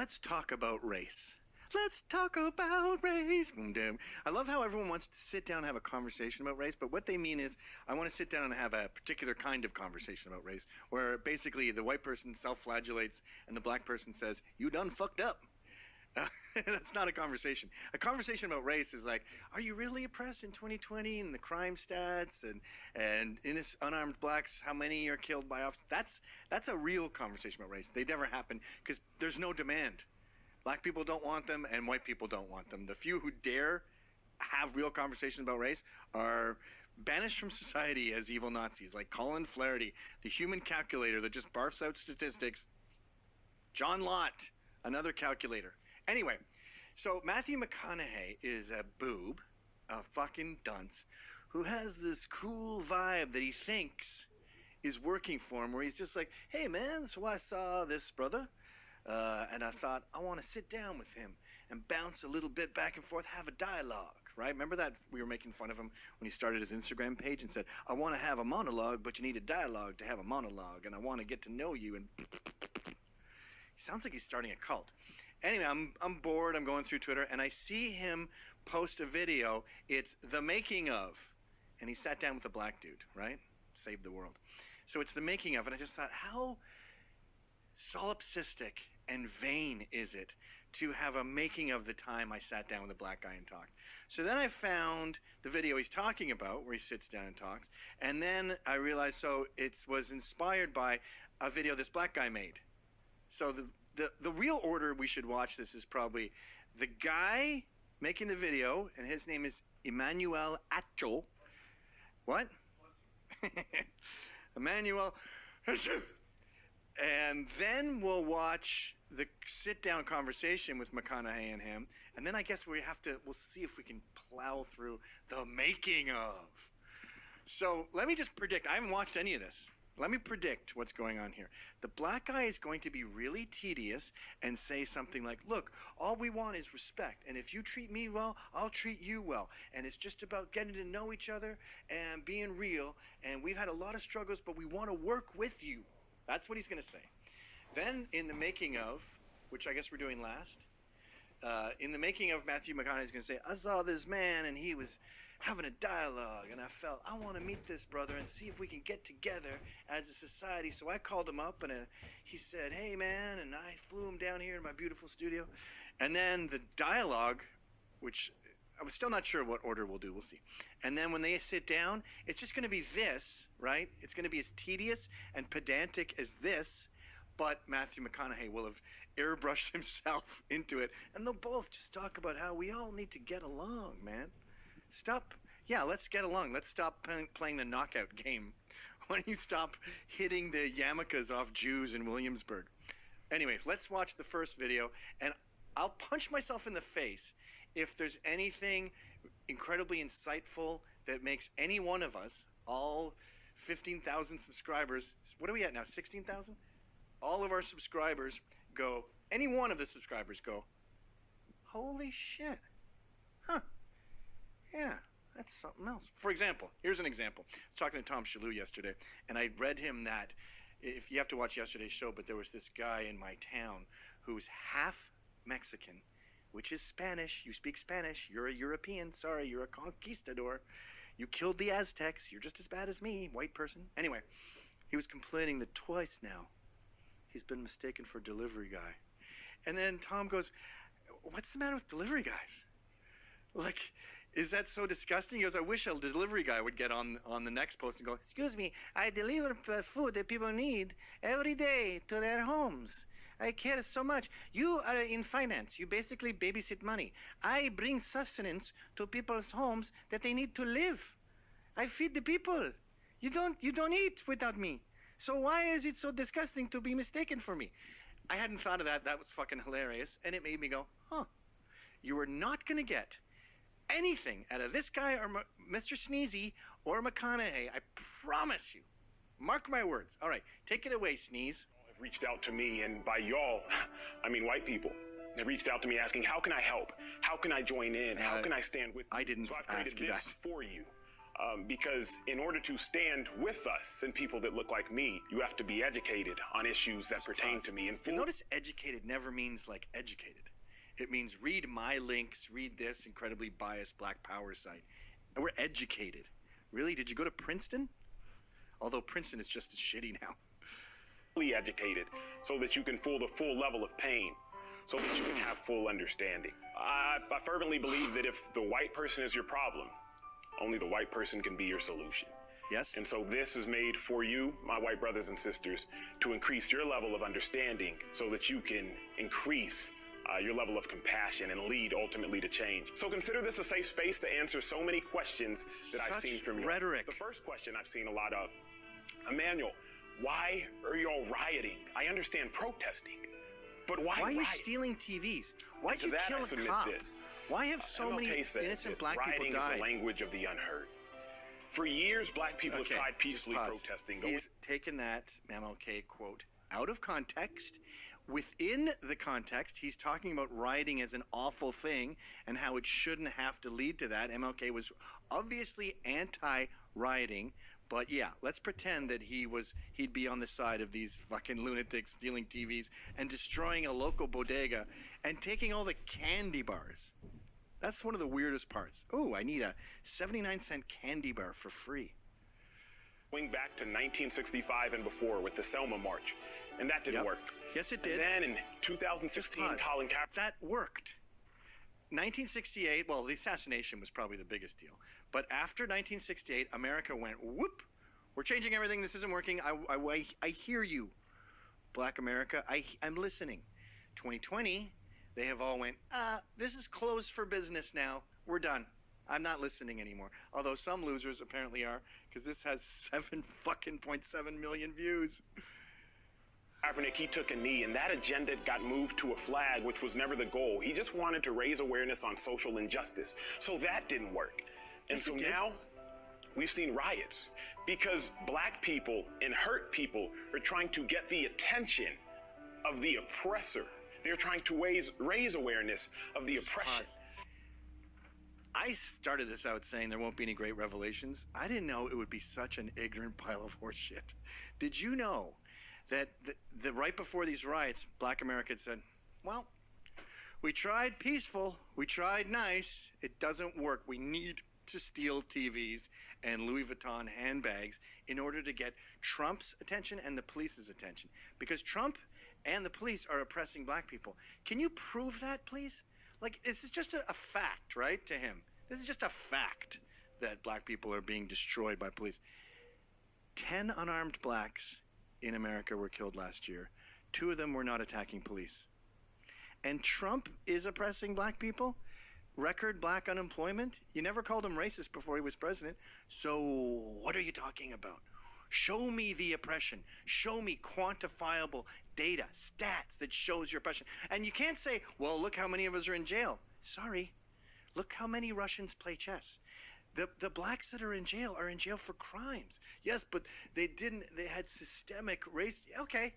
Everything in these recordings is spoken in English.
let's talk about race. Let's talk about race. I love how everyone wants to sit down and have a conversation about race, but what they mean is I want to sit down and have a particular kind of conversation about race, where basically the white person self-flagellates and the black person says, you done fucked up. That's not a conversation. A conversation about race is like, are you really oppressed in 2020 and the crime stats and innocent unarmed blacks, how many are killed by officers? That's a real conversation about race. They never happen because there's no demand. Black people don't want them and white people don't want them. The few who dare have real conversations about race are banished from society as evil Nazis, like Colin Flaherty, the human calculator that just barfs out statistics. John Lott, another calculator. Anyway, so Matthew McConaughey is a boob, a fucking dunce, who has this cool vibe that he thinks is working for him, where he's just like, hey man, so I saw this brother, and I thought I want to sit down with him and bounce a little bit back and forth, have a dialogue, right? Remember that we were making fun of him when he started his Instagram page and said, I want to have a monologue, but you need a dialogue to have a monologue, and I want to get to know you, and he sounds like he's starting a cult. Anyway, I'm bored. I'm going through Twitter, and I see him post a video. It's the making of, and he sat down with a black dude, right? Saved the world. So it's the making of, and I just thought, how solipsistic and vain is it to have a making of the time I sat down with a black guy and talked. So then I found the video he's talking about, where he sits down and talks, and then I realized, so it was inspired by a video this black guy made. So the real order we should watch this is probably the guy making the video, and his name is Emmanuel Acho. What? Emmanuel Acho. And then we'll watch the sit-down conversation with McConaughey and him, and then I guess we'll see if we can plow through the making of. So let me just predict. I haven't watched any of this. Let me predict what's going on here. The black guy is going to be really tedious and say something like, look, all we want is respect. And if you treat me well, I'll treat you well. And it's just about getting to know each other and being real. And we've had a lot of struggles, but we want to work with you. That's what he's going to say. Then in the making of, which I guess we're doing last, in the making of, Matthew McConaughey is going to say, I saw this man and he was having a dialogue and I felt I want to meet this brother and see if we can get together as a society. So I called him up and he said, hey man, and I flew him down here to my beautiful studio. And then the dialogue, which I was still not sure what order we'll do, we'll see. And then when they sit down, it's just going to be this, right? It's going to be as tedious and pedantic as this, but Matthew McConaughey will have airbrushed himself into it, and they'll both just talk about how we all need to get along, man. Let's get along. Let's stop playing the knockout game. Why don't you stop hitting the yarmulkes off Jews in Williamsburg? Anyway, let's watch the first video, and I'll punch myself in the face if there's anything incredibly insightful that makes any one of us, all 15,000 subscribers, what are we at now, 16,000? All of our subscribers go, any one of the subscribers go, holy shit. Huh. Yeah, that's something else. For example, here's an example. I was talking to Tom Shalhoub yesterday, and I read him that, if you have to watch yesterday's show, but there was this guy in my town who's half Mexican, which is Spanish. You speak Spanish. You're a European. Sorry, you're a conquistador. You killed the Aztecs. You're just as bad as me, white person. Anyway, he was complaining that twice now he's been mistaken for a delivery guy. And then Tom goes, what's the matter with delivery guys? Like, is that so disgusting? He goes, I wish a delivery guy would get on the next post and go, excuse me, I deliver food that people need every day to their homes. I care so much. You are in finance. You basically babysit money. I bring sustenance to people's homes that they need to live. I feed the people. You don't eat without me. So why is it so disgusting to be mistaken for me? I hadn't thought of that. That was fucking hilarious. And it made me go, huh. You are not going to get anything out of this guy or Mr. Sneezy or McConaughey. I promise you. Mark my words. All right, take it away, Sneeze. Have reached out to me, and by y'all, I mean white people. They reached out to me asking, how can I help? How can I join in? How can I stand with you? I didn't so I created ask you this that. for you. Because in order to stand with us and people that look like me, you have to be educated on issues that pertain to me. And notice educated never means like educated. It means read my links, read this incredibly biased Black Power site. And we're educated. Really? Did you go to Princeton? Although Princeton is just as shitty now. Educated so that you can feel the full level of pain, so that you can have full understanding. I fervently believe that if the white person is your problem, only the white person can be your solution. Yes. And so this is made for you, my white brothers and sisters, to increase your level of understanding so that you can increase your level of compassion and lead ultimately to change. So consider this a safe space to answer so many questions that I've seen from you. Rhetoric. The first question I've seen a lot of, Emmanuel, why are y'all rioting? I understand protesting, but why are you riot? stealing TVs? Why'd you kill a cop? Why have so many innocent black people died? Rioting is a language of the unheard. For years, black people have tried peacefully protesting. He's taken that MLK quote out of context. Within the context, he's talking about rioting as an awful thing and how it shouldn't have to lead to that. MLK was obviously anti-rioting, but yeah, let's pretend that he'd be on the side of these fucking lunatics stealing TVs and destroying a local bodega and taking all the candy bars. That's one of the weirdest parts. Oh, I need a 79-cent candy bar for free. Going back to 1965 and before with the Selma March, and that didn't work. Yes, it did. And then in 2016, Colin Kaepernick. That worked. 1968, well, the assassination was probably the biggest deal. But after 1968, America went, whoop, we're changing everything. This isn't working. I hear you, Black America. I'm listening. 2020, they have all went, this is closed for business now. We're done. I'm not listening anymore. Although some losers apparently are, because this has 7.7 million views. Kaepernick, he took a knee, and that agenda got moved to a flag, which was never the goal. He just wanted to raise awareness on social injustice. So that didn't work. And so now we've seen riots because black people and hurt people are trying to get the attention of the oppressor. They're trying to raise awareness of the oppression. I started this out saying there won't be any great revelations. I didn't know it would be such an ignorant pile of horse shit. Did you know that the right before these riots, Black America had said, well, we tried peaceful, we tried nice, it doesn't work. We need to steal TVs and Louis Vuitton handbags in order to get Trump's attention and the police's attention. Because Trump and the police are oppressing black people. Can you prove that, please? Like, it's just a fact, right, to him. This is just a fact that black people are being destroyed by police. 10 unarmed blacks in America were killed last year. 2 of them were not attacking police. And Trump is oppressing black people? Record black unemployment? You never called him racist before he was president. So what are you talking about? Show me the oppression. Show me quantifiable data, stats that shows your oppression. And you can't say, well, look how many of us are in jail. Sorry. Look how many Russians play chess. The blacks that are in jail for crimes. Yes, but they had systemic race. Okay,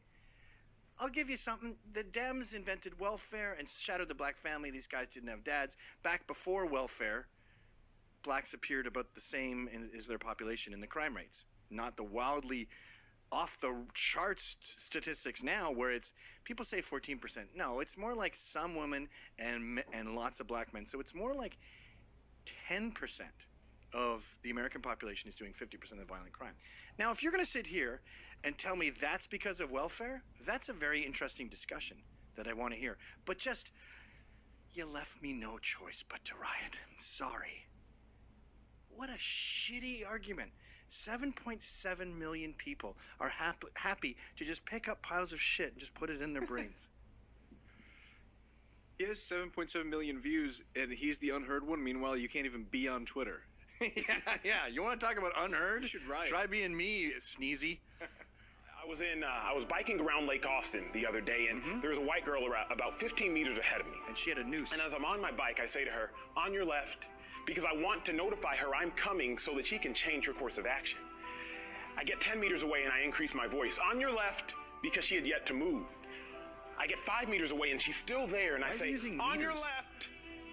I'll give you something. The Dems invented welfare and shattered the black family. These guys didn't have dads. Back before welfare, blacks appeared about the same as their population in the crime rates. Not the wildly off the charts statistics now where it's, people say 14%. No, it's more like some women and lots of black men. So it's more like 10% of the American population is doing 50% of the violent crime. Now, if you're going to sit here and tell me that's because of welfare, that's a very interesting discussion that I want to hear. But just, you left me no choice but to riot. Sorry. What a shitty argument. 7.7 million people are happy to just pick up piles of shit and just put it in their brains. He has 7.7 million views, and he's the unheard one. Meanwhile, you can't even be on Twitter. Yeah. You want to talk about unheard? You should riot. Try being me, Sneezy. I was biking around Lake Austin the other day, and there was a white girl about 15 meters ahead of me. And she had a noose. And as I'm on my bike, I say to her, on your left, because I want to notify her I'm coming so that she can change her course of action. I get 10 meters away and I increase my voice, on your left, because she had yet to move. I get 5 meters away and she's still there, and I say, on your left,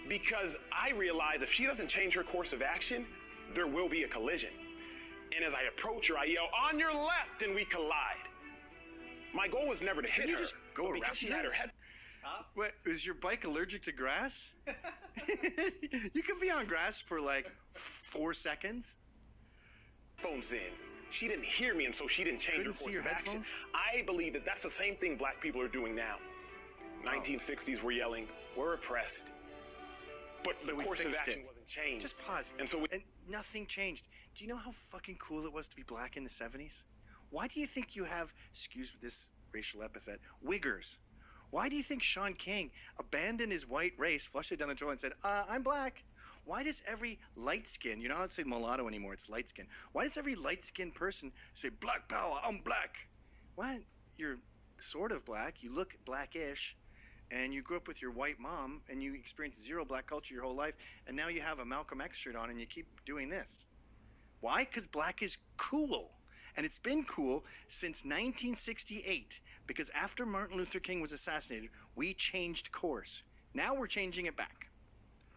because I realize if she doesn't change her course of action, there will be a collision. And as I approach her, I yell, "On your left," and we collide. My goal was never to hit you her, just go but around because she her? had her head. What, is your bike allergic to grass? You can be on grass for like 4 seconds. Headphones in. She didn't hear me, and so she didn't change Couldn't her see course your of action. headphones? I believe that that's the same thing black people are doing now. 1960s, we're yelling, we're oppressed. But So the we course of fixed action it. wasn't changed. Just pause. And so and nothing changed. Do you know how fucking cool it was to be black in the 70s? Why do you think you have, excuse this racial epithet, wiggers? Why do you think Sean King abandoned his white race, flushed it down the toilet, and said, I'm black? Why does every light skin, you're not allowed to say mulatto anymore, it's light skin. Why does every light skinned person say, black power, I'm black? Why? You're sort of black, you look blackish, and you grew up with your white mom, and you experienced zero black culture your whole life, and now you have a Malcolm X shirt on, and you keep doing this. Why? Because black is cool. And it's been cool since 1968, because after Martin Luther King was assassinated, we changed course. Now we're changing it back.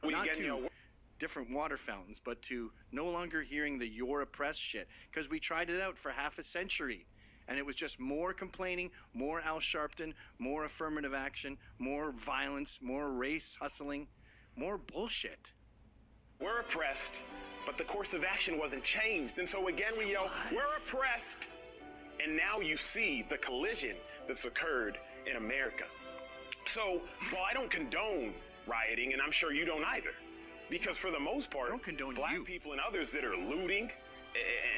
Not to different water fountains, but to no longer hearing the "you're oppressed" shit, because we tried it out for half a century. And it was just more complaining, more Al Sharpton, more affirmative action, more violence, more race hustling, more bullshit. We're oppressed, but the course of action wasn't changed. And so again, we yell, we're oppressed. And now you see the collision that's occurred in America. So while I don't condone rioting, and I'm sure you don't either, because for the most part, I don't condone black you. people and others that are looting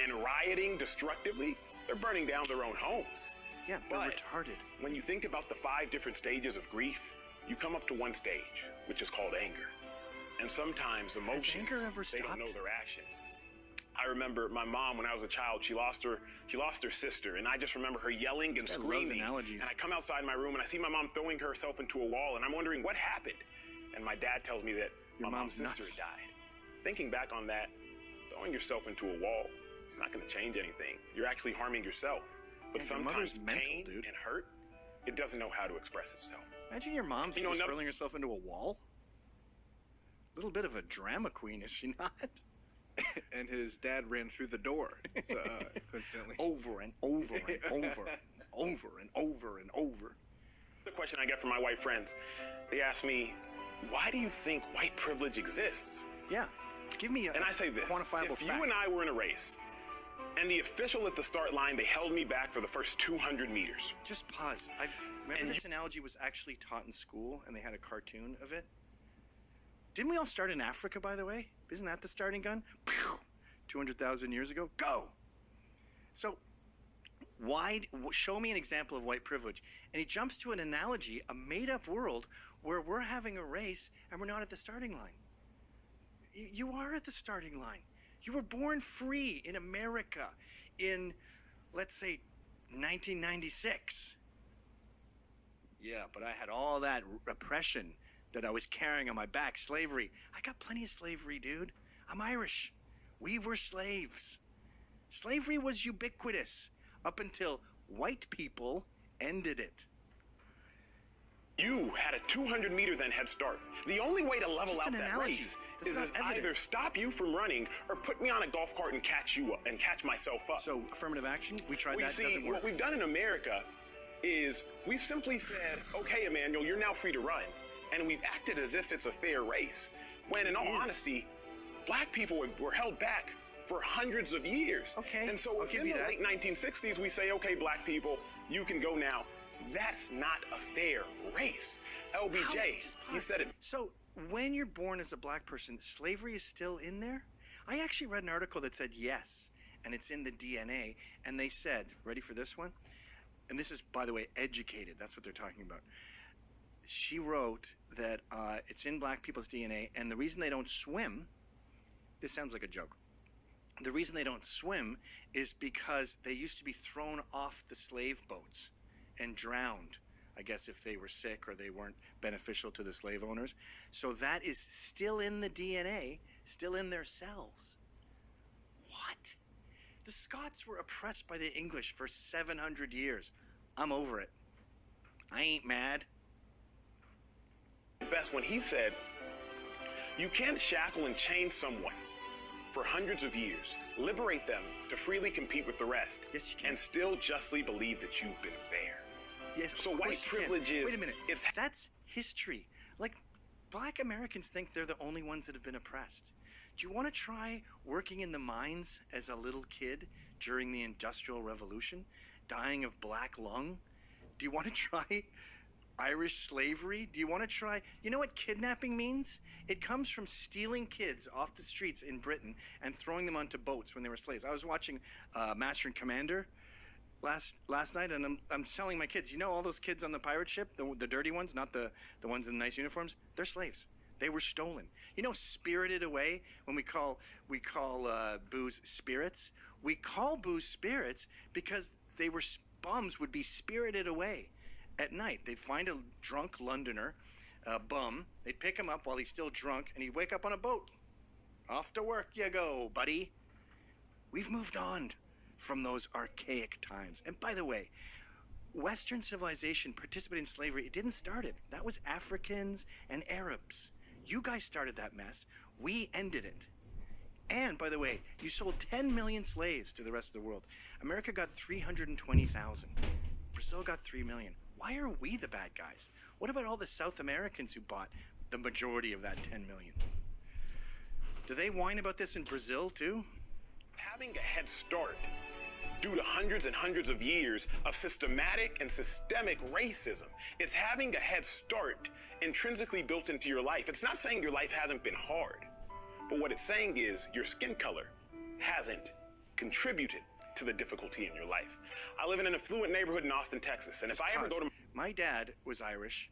and rioting destructively, they're burning down their own homes. Yeah, they're But retarded. when you think about the 5 different stages of grief, you come up to one stage, which is called anger. And sometimes emotions, anger ever they don't know stopped? their actions. I remember my mom, when I was a child, she lost her sister, and I just remember her yelling and guy loves screaming. analogies. And I come outside my room and I see my mom throwing herself into a wall, and I'm wondering what happened. And my dad tells me that Your my mom's mom's sister nuts. had died. Thinking back on that, throwing yourself into a wall, it's not going to change anything. You're actually harming yourself. But Yeah, your sometimes mother's mental, pain dude. and hurt, it doesn't know how to express itself. Imagine your mom's You know, just another- hurling herself into a wall. Little bit of a drama queen, is she not? And his dad ran through the door, coincidentally. Over and over and over and over and over and over. The question I get from my white friends, they ask me, why do you think white privilege exists? Yeah, give me a And I say this, quantifiable if fact. you and I were in a race, and the official at the start line, they held me back for the first 200 meters. Just pause. I remember And this analogy was actually taught in school, and they had a cartoon of it. Didn't we all start in Africa, by the way? Isn't that the starting gun? 200,000 years ago? Go! So, show me an example of white privilege. And he jumps to an analogy, a made-up world, where we're having a race, and we're not at the starting line. You are at the starting line. You were born free in America in, let's say, 1996. Yeah, but I had all that oppression that I was carrying on my back, slavery. I got plenty of slavery, dude. I'm Irish. We were slaves. Slavery was ubiquitous up until white people ended it. You had a 200-meter then head start. The only way to level just out an that analogy. race That's is not to either evidence. stop you from running or put me on a golf cart and catch you up and catch myself up. So affirmative action, we tried Well, that, you see, doesn't work. what we've done in America is we've simply said, okay, Emmanuel, you're now free to run. And we've acted as if it's a fair race. When in all is. honesty, black people were held back for hundreds of years. Okay, And so I'll if give in you the that. late 1960s we say, okay, black people, you can go now. That's not a fair race. How? LBJ, Just he pause. said it. So when you're born as a black person, slavery is still in there? I actually read an article that said yes, and it's in the DNA. And they said, ready for this one? And this is, by the way, educated. That's what they're talking about. She wrote that it's in black people's DNA, and the reason they don't swim, this sounds like a joke. The reason they don't swim is because they used to be thrown off the slave boats and drowned, I guess, if they were sick or they weren't beneficial to the slave owners. So that is still in the DNA, still in their cells. What? The Scots were oppressed by the English for 700 years. I'm over it. I ain't mad. Best when he said, you can't shackle and chain someone for hundreds of years, liberate them to freely compete with the rest, Yes, you can. and still justly believe that you've been fair. Yes, So of white course you can. privilege is... Wait a minute. It's, That's history. Like, black Americans think they're the only ones that have been oppressed. Do you want to try working in the mines as a little kid during the Industrial Revolution, dying of black lung? Do you want to try Irish slavery? Do you want to try... You know what kidnapping means? It comes from stealing kids off the streets in Britain and throwing them onto boats when they were slaves. I was watching Master and Commander last night, and I'm telling my kids, you know, all those kids on the pirate ship, the dirty ones, not the ones in nice uniforms, they're slaves. They were stolen. You know, Spirited Away, when we call booze spirits, we call booze spirits because they were bums would be spirited away at night. They'd find a drunk Londoner, a bum. They'd pick him up while he's still drunk, and he'd wake up on a boat. Off to work you go, buddy. We've moved on from those archaic times. And by the way, Western civilization participated in slavery. It didn't start it. That was Africans and Arabs. You guys started that mess. We ended it. And by the way, you sold 10 million slaves to the rest of the world. America got 320,000. Brazil got 3 million. Why are we the bad guys? What about all the South Americans who bought the majority of that 10 million? Do they whine about this in Brazil too? having a head start due to hundreds and hundreds of years of systematic and systemic racism. It's having a head start intrinsically built into your life. It's not saying your life hasn't been hard, but what it's saying is your skin color hasn't contributed to the difficulty in your life. I live in an affluent neighborhood in Austin, Texas, and if I ever go to... My dad was Irish.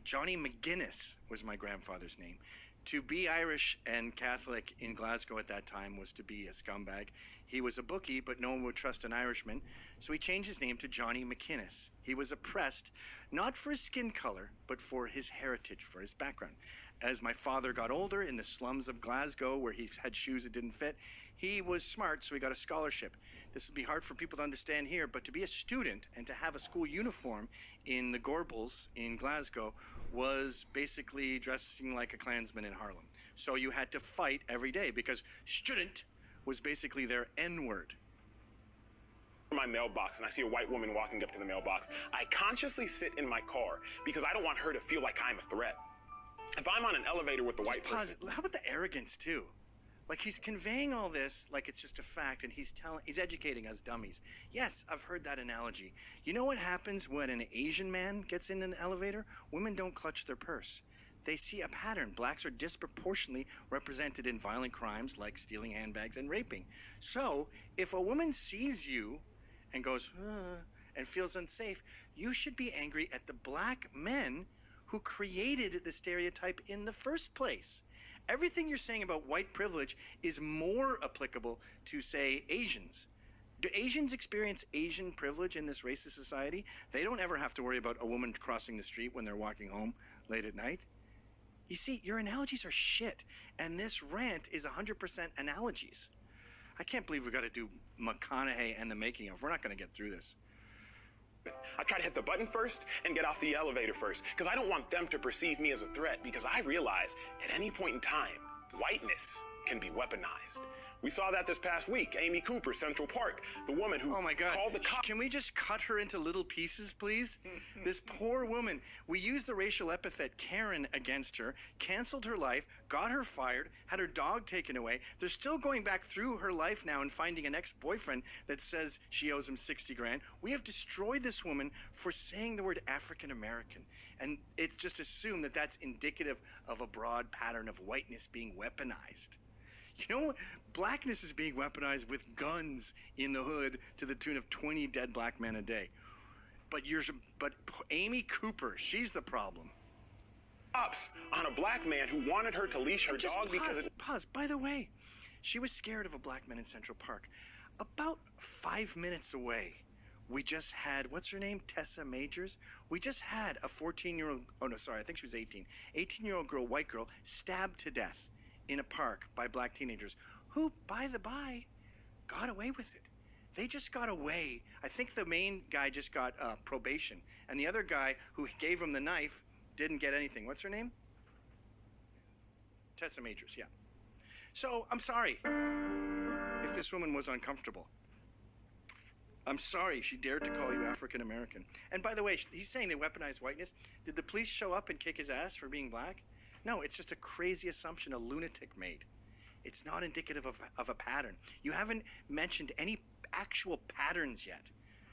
Johnny McInnes was my grandfather's name. To be Irish and Catholic in Glasgow at that time was to be a scumbag. He was a bookie, but no one would trust an Irishman, so he changed his name to Johnny McInnes. He was oppressed, not for his skin color, but for his heritage, for his background. As my father got older in the slums of Glasgow, where he had shoes that didn't fit, he was smart, so he got a scholarship. This would be hard for people to understand here, but to be a student and to have a school uniform in the Gorbals in Glasgow was basically dressing like a Klansman in Harlem. So you had to fight every day because student was basically their N-word. My mailbox and I see a white woman walking up to the mailbox, I consciously sit in my car because I don't want her to feel like I'm a threat. If I'm on an elevator with the white person... How about the arrogance too? Like, he's conveying all this like it's just a fact, and he's educating us dummies. Yes, I've heard that analogy. You know what happens when an Asian man gets in an elevator? Women don't clutch their purse. They see a pattern. Blacks are disproportionately represented in violent crimes like stealing handbags and raping. So, if a woman sees you and goes, and feels unsafe, you should be angry at the black men who created the stereotype in the first place. Everything you're saying about white privilege is more applicable to, say, Asians. Do Asians experience Asian privilege in this racist society? They don't ever have to worry about a woman crossing the street when they're walking home late at night. You see, your analogies are shit, and this rant is 100% analogies. I can't believe we got to do McConaughey and the making of. We're not going to get through this. I try to hit the button first and get off the elevator first because I don't want them to perceive me as a threat because I realize at any point in time, whiteness can be weaponized. We saw that this past week. Amy Cooper, Central Park, the woman who oh my God. called the cops. Can we just cut her into little pieces, please? This poor woman. We used the racial epithet Karen against her, canceled her life, got her fired, had her dog taken away. They're still going back through her life now and finding an ex-boyfriend that says she owes him 60 grand. We have destroyed this woman for saying the word African American. And it's just assumed that that's indicative of a broad pattern of whiteness being weaponized. You know, blackness is being weaponized with guns in the hood to the tune of 20 dead black men a day. But Amy Cooper, she's the problem. Cops on a black man who wanted her to leash her dog because... Pause. By the way, she was scared of a black man in Central Park. About 5 minutes away, we just had, what's her name? Tessa Majors? We just had a 14-year-old, oh no, sorry, I think she was 18. 18-year-old girl, white girl, stabbed to death in a park by black teenagers who, by the by, got away with it. They just got away. I think the main guy just got probation, and the other guy who gave him the knife didn't get anything. What's her name? Tessa Majors, yeah. So, I'm sorry if this woman was uncomfortable. I'm sorry she dared to call you African American. And by the way, he's saying they weaponized whiteness. Did the police show up and kick his ass for being black? No, it's just a crazy assumption a lunatic made. It's not indicative of a pattern. You haven't mentioned any actual patterns yet.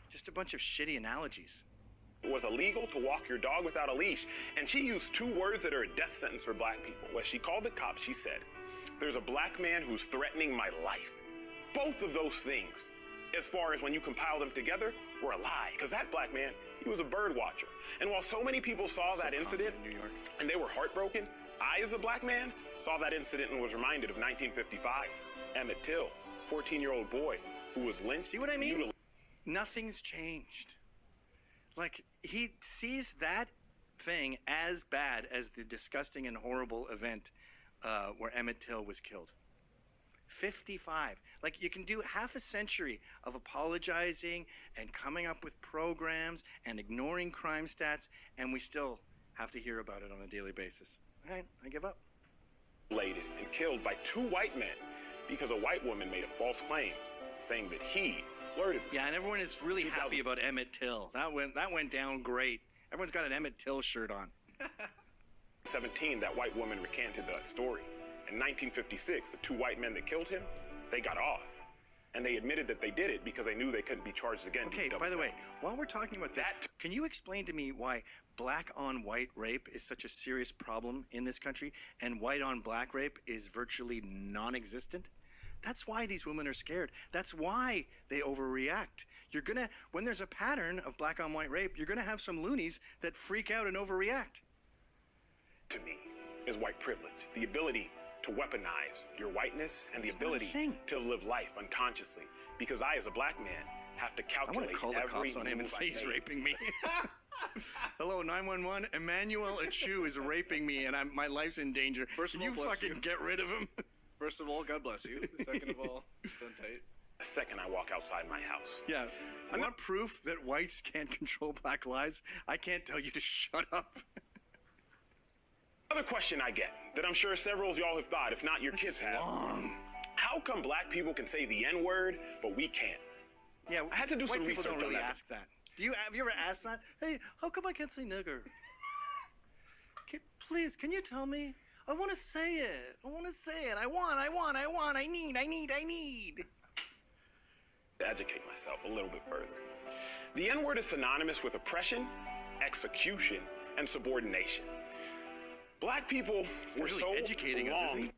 Just a bunch of shitty analogies. It was illegal to walk your dog without a leash, and she used 2 words that are a death sentence for black people. When she called the cops, she said, "There's a black man who's threatening my life." Both of those things, as far as when you compile them together, were a lie. Because that black man, he was a bird watcher. And while so many people saw that incident in New York, and they were heartbroken, I, as a black man, saw that incident and was reminded of 1955. Emmett Till, 14-year-old boy who was lynched. See what I mean? Nothing's changed. Like, he sees that thing as bad as the disgusting and horrible event where Emmett Till was killed. 55. Like, you can do half a century of apologizing and coming up with programs and ignoring crime stats, and we still have to hear about it on a daily basis. All right, I give up. And killed by 2 white men because a white woman made a false claim saying that he flirted with. Yeah, and everyone is really happy about Emmett Till. That went down great. Everyone's got an Emmett Till shirt on. 17, that white woman recanted that story. In 1956, the 2 white men that killed him, they got off. And they admitted that they did it because they knew they couldn't be charged again. Okay, by the way, while we're talking about this, can you explain to me why black on white rape is such a serious problem in this country and white on black rape is virtually non-existent? That's why these women are scared. That's why they overreact. When there's a pattern of black on white rape, you're gonna have some loonies that freak out and overreact. To me, is white privilege. The ability to weaponize your whiteness and the ability to live life unconsciously. Because I, as a black man, have to calculate. I want to call the cops on him and say he's raping me. Hello, 911. Emmanuel Achu is raping me, and my life's in danger. First of all, Can you fucking get rid of him? First of all, God bless you. Second of all, done tight. The second I walk outside my house. Yeah. I want proof that whites can't control black lives. I can't tell you to shut up. Another question I get that I'm sure several of y'all have thought, if not your kids have. How come black people can say the N-word, but we can't? Yeah, I had to do some white people research don't really on that. ask that. Have you ever asked that? Hey, how come I can't say nigger? Please, can you tell me? I want to say it. I want to say it. I need. To educate myself a little bit further. The N-word is synonymous with oppression, execution, and subordination. Black people were really so educating us, isn't long it?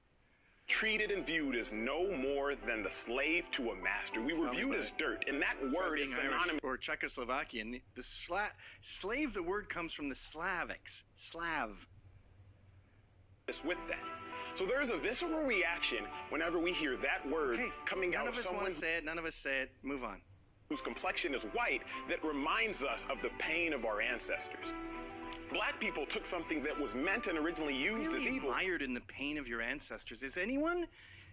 treated and viewed as no more than the slave to a master. We were viewed as dirt, and that word is synonymous. Irish or Czechoslovakian. The slave, the word comes from the Slavics. Slav. With that. So there's a visceral reaction whenever we hear that word coming out of someone. None of us want to say it. None of us say it. Move on. Whose complexion is white, that reminds us of the pain of our ancestors. Black people took something that was meant and originally used as evil. Mired in the pain of your ancestors. Is anyone?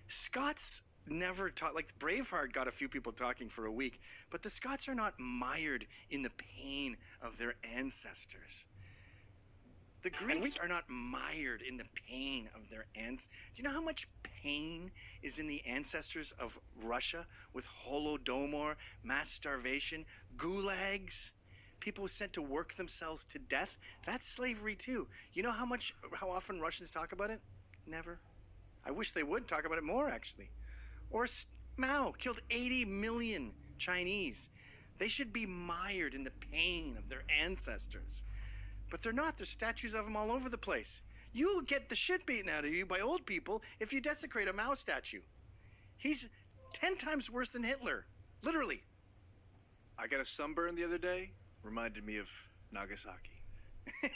Scots never taught. Like Braveheart got a few people talking for a week, but the Scots are not mired in the pain of their ancestors. The Greeks are not mired in the pain of their ancestors. Do you know how much pain is in the ancestors of Russia with Holodomor, mass starvation, gulags? People sent to work themselves to death. That's slavery too. You know how often Russians talk about it? Never. I wish they would talk about it more, actually. Or Mao killed 80 million Chinese. They should be mired in the pain of their ancestors. But they're not. There's statues of them all over the place. You get the shit beaten out of you by old people if you desecrate a Mao statue. He's 10 times worse than Hitler. Literally. I got a sunburn the other day. Reminded me of Nagasaki.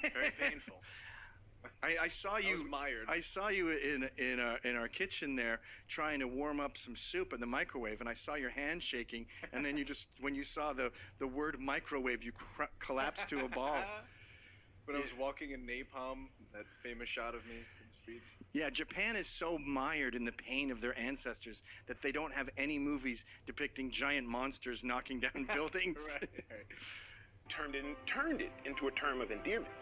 Very painful. I saw you. I was mired. I saw you in our kitchen there trying to warm up some soup in the microwave, and I saw your hand shaking. And then when you saw the word microwave, you collapsed to a ball. When I was walking in napalm, that famous shot of me in the streets. Yeah, Japan is so mired in the pain of their ancestors that they don't have any movies depicting giant monsters knocking down buildings. Right. Turned it into a term of endearment.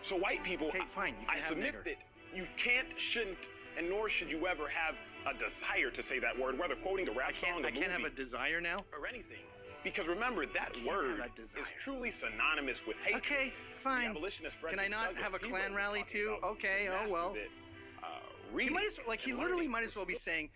So white people, okay, fine. I submit that you can't, shouldn't, and nor should you ever have a desire to say that word, whether quoting a rap song, I can't have a desire now? or anything. Because remember, that word is truly synonymous with hatred. Okay, fine. The abolitionist Can I Frederick not Douglass, have a he Klan wrote rally talking too? about Okay, his oh master well. that, He reading might as well, like, he and literally learning might as well be saying,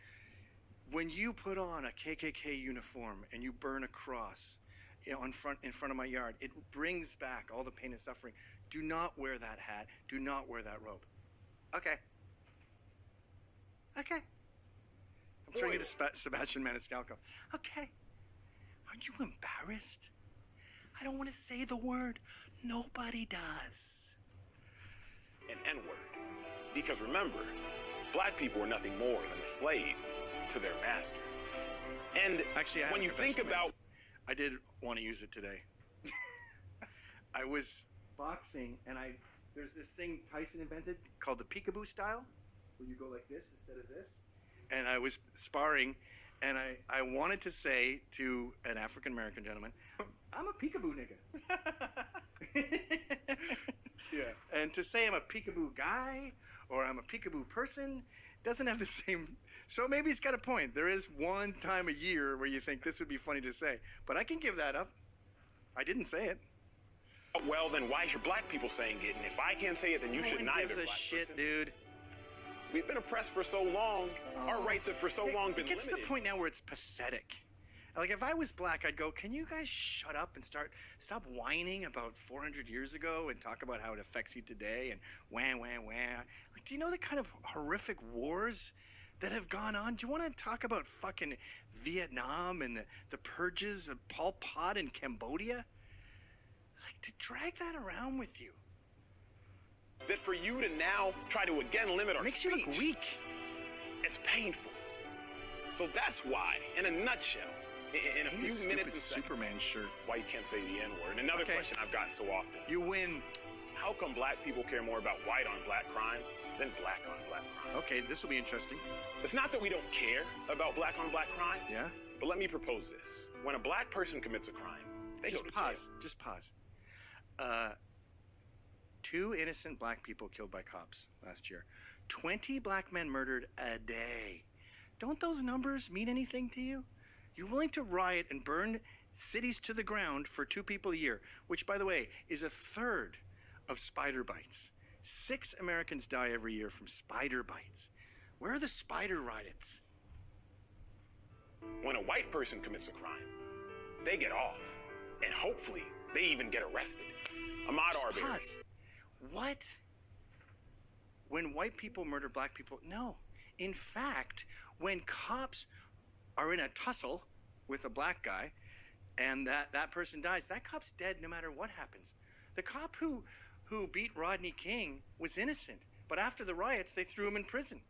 when you put on a KKK uniform and you burn a cross in front of my yard, it brings back all the pain and suffering. Do not wear that hat. Do not wear that robe. Okay. Okay. I'm turning to Sebastian Maniscalco. Okay. Aren't you embarrassed? I don't want to say the word. Nobody does. an N-word. Because remember, black people were nothing more than a slave to their master. And actually, when you think about... I did want to use it today. I was boxing, and there's this thing Tyson invented called the peekaboo style, where you go like this instead of this. And I was sparring, and I wanted to say to an African-American gentleman, I'm a peekaboo nigga. Yeah. And to say I'm a peekaboo guy or I'm a peekaboo person doesn't have the same... So maybe he's got a point. There is one time a year where you think this would be funny to say. But I can give that up. I didn't say it. Well, then why should black people saying it? And if I can't say it, then you should neither. No one gives a black shit, person. dude. We've been oppressed for so long. Our rights have for so long been It gets limited. to the point now where it's pathetic. Like, if I was black, I'd go, can you guys shut up and stop whining about 400 years ago and talk about how it affects you today and wah, wah, wah. Like, do you know the kind of horrific wars that have gone on? Do you want to talk about fucking Vietnam and the purges of Pol Pot in Cambodia? Like, to drag that around with you. That for you to now try to again limit our Makes speech, you look weak. it's painful. So that's why, in a nutshell, in a few minutes and seconds, Superman shirt. why you can't say the N-word. Another question I've gotten so often. You win. How come black people care more about white on black crime than black on black crime? Okay, this will be interesting. It's not that we don't care about black on black crime. Yeah? But let me propose this. When a black person commits a crime, they go to jail. Just pause. 2 innocent black people killed by cops last year. 20 black men murdered a day. Don't those numbers mean anything to you? You're willing to riot and burn cities to the ground for 2 people a year, which, by the way, is a third of spider bites. 6 Americans die every year from spider bites. Where are the spider riots? When a white person commits a crime, they get off. And hopefully, they even get arrested. Ahmaud Arbery. Pause. What? When white people murder black people? No. In fact, when cops are in a tussle with a black guy and that person dies, that cop's dead no matter what happens. The cop who beat Rodney King was innocent, but after the riots, they threw him in prison.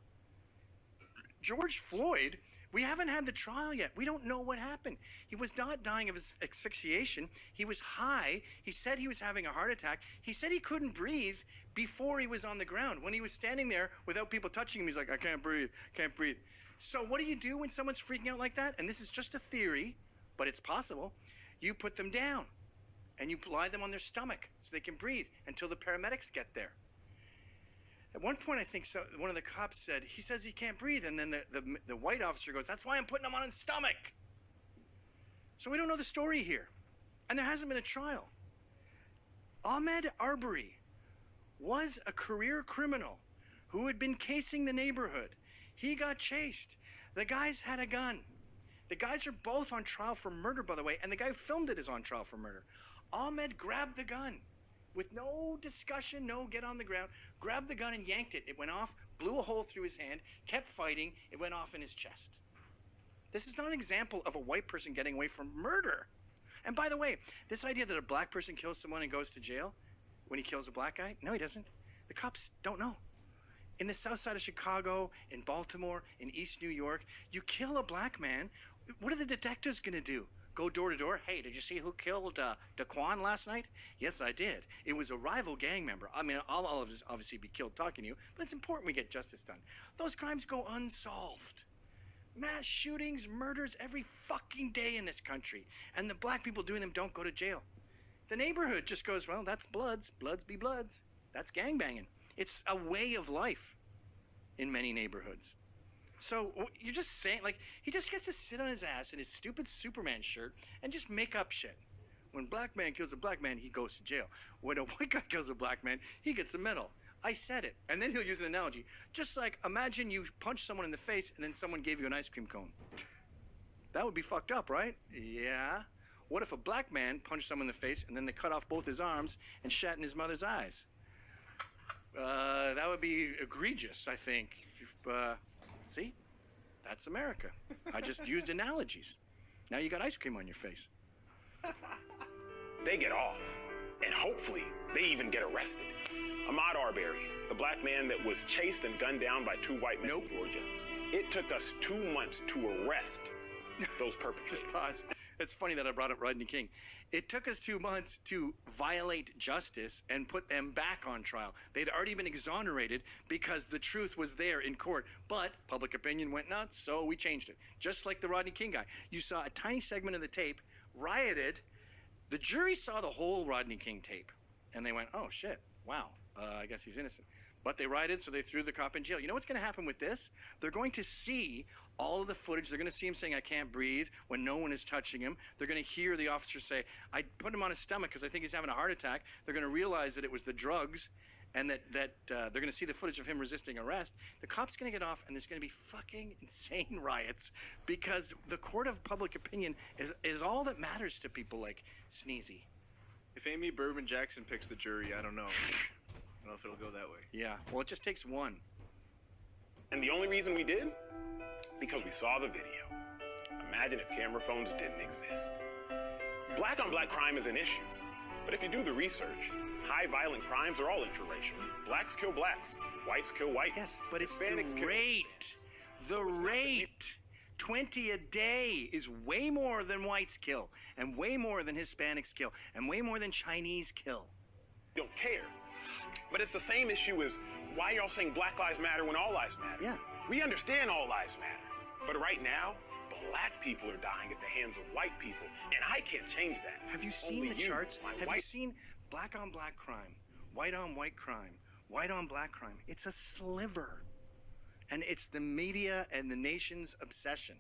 George Floyd, we haven't had the trial yet. We don't know what happened. He was not dying of asphyxiation. He was high. He said he was having a heart attack. He said he couldn't breathe before he was on the ground. When he was standing there without people touching him, he's like, I can't breathe, can't breathe. So what do you do when someone's freaking out like that? And this is just a theory, but it's possible. You put them down and you lie them on their stomach so they can breathe until the paramedics get there. At one point, I think one of the cops said, he says he can't breathe. And then the white officer goes, that's why I'm putting him on his stomach. So we don't know the story here. And there hasn't been a trial. Ahmaud Arbery was a career criminal who had been casing the neighborhood. He got chased. The guys had a gun. The guys are both on trial for murder, by the way. And the guy who filmed it is on trial for murder. Ahmed grabbed the gun. With no discussion, no get on the ground, grabbed the gun and yanked it. It went off, blew a hole through his hand, kept fighting, it went off in his chest. This is not an example of a white person getting away from murder. And by the way, this idea that a black person kills someone and goes to jail when he kills a black guy, no, he doesn't. The cops don't know. In the south side of Chicago, in Baltimore, in East New York, you kill a black man, what are the detectives gonna do? Go door to door. Hey, did you see who killed Daquan last night? Yes, I did. It was a rival gang member. I mean, I'll obviously be killed talking to you, but it's important we get justice done. Those crimes go unsolved. Mass shootings, murders every fucking day in this country. And the black people doing them don't go to jail. The neighborhood just goes, well, that's bloods. Bloods be bloods. That's gangbanging. It's a way of life in many neighborhoods. So you're just saying, like, he just gets to sit on his ass in his stupid Superman shirt and just make up shit. When black man kills a black man, he goes to jail. When a white guy kills a black man, he gets a medal. I said it. And then he'll use an analogy. Just like, imagine you punch someone in the face and then someone gave you an ice cream cone. That would be fucked up, right? Yeah. What if a black man punched someone in the face and then they cut off both his arms and shat in his mother's eyes? That would be egregious, I think. See? That's America. I just used analogies. Now you got ice cream on your face. They get off, and hopefully they even get arrested. Ahmaud Arbery, the black man that was chased and gunned down by 2 white men in Georgia. It took us 2 months to arrest those perpetrators. Just pause. It's funny that I brought up Rodney King. It took us 2 months to violate justice and put them back on trial. They'd already been exonerated because the truth was there in court. But public opinion went nuts, so we changed it. Just like the Rodney King guy. You saw a tiny segment of the tape, rioted. The jury saw the whole Rodney King tape. And they went, oh, shit, wow, I guess he's innocent. But they rioted, so they threw the cop in jail. You know what's going to happen with this? They're going to see all of the footage. They're going to see him saying, I can't breathe, when no one is touching him. They're going to hear the officer say, I put him on his stomach because I think he's having a heart attack. They're going to realize that it was the drugs and that they're going to see the footage of him resisting arrest. The cop's going to get off, and there's going to be fucking insane riots because the court of public opinion is all that matters to people like Sneezy. If Amy Berman Jackson picks the jury, I don't know. I don't know if it'll go that way. Yeah, well, it just takes one. And the only reason we did? Because we saw the video. Imagine if camera phones didn't exist. Black on black crime is an issue. But if you do the research, high violent crimes are all interracial. Blacks kill blacks. Whites kill whites. Yes, but it's Hispanics the rate. The rate. 20 a day is way more than whites kill, and way more than Hispanics kill, and way more than Chinese kill. You don't care. But it's the same issue as why y'all saying Black Lives Matter when all lives matter. Yeah. We understand all lives matter. But right now, black people are dying at the hands of white people, and I can't change that. Have you seen Only the you, charts? my Have white- you seen black on black crime, white on white crime, white on black crime? It's a sliver. And it's the media and the nation's obsession.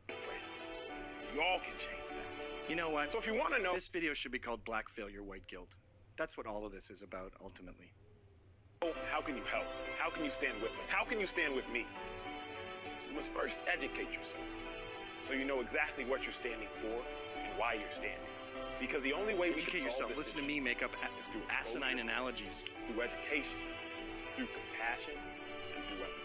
friends? Y'all can change that. You know what? So if you want to know This video should be called Black Failure, White Guilt. That's what all of this is about, ultimately. how can you help? How can you stand with us? How can you stand with me? You must first educate yourself so you know exactly what you're standing for and why you're standing. Because the only way we Educate can solve yourself. this Listen to issue me make up is through asinine exposure, analogies. through education, through compassion, and through empathy.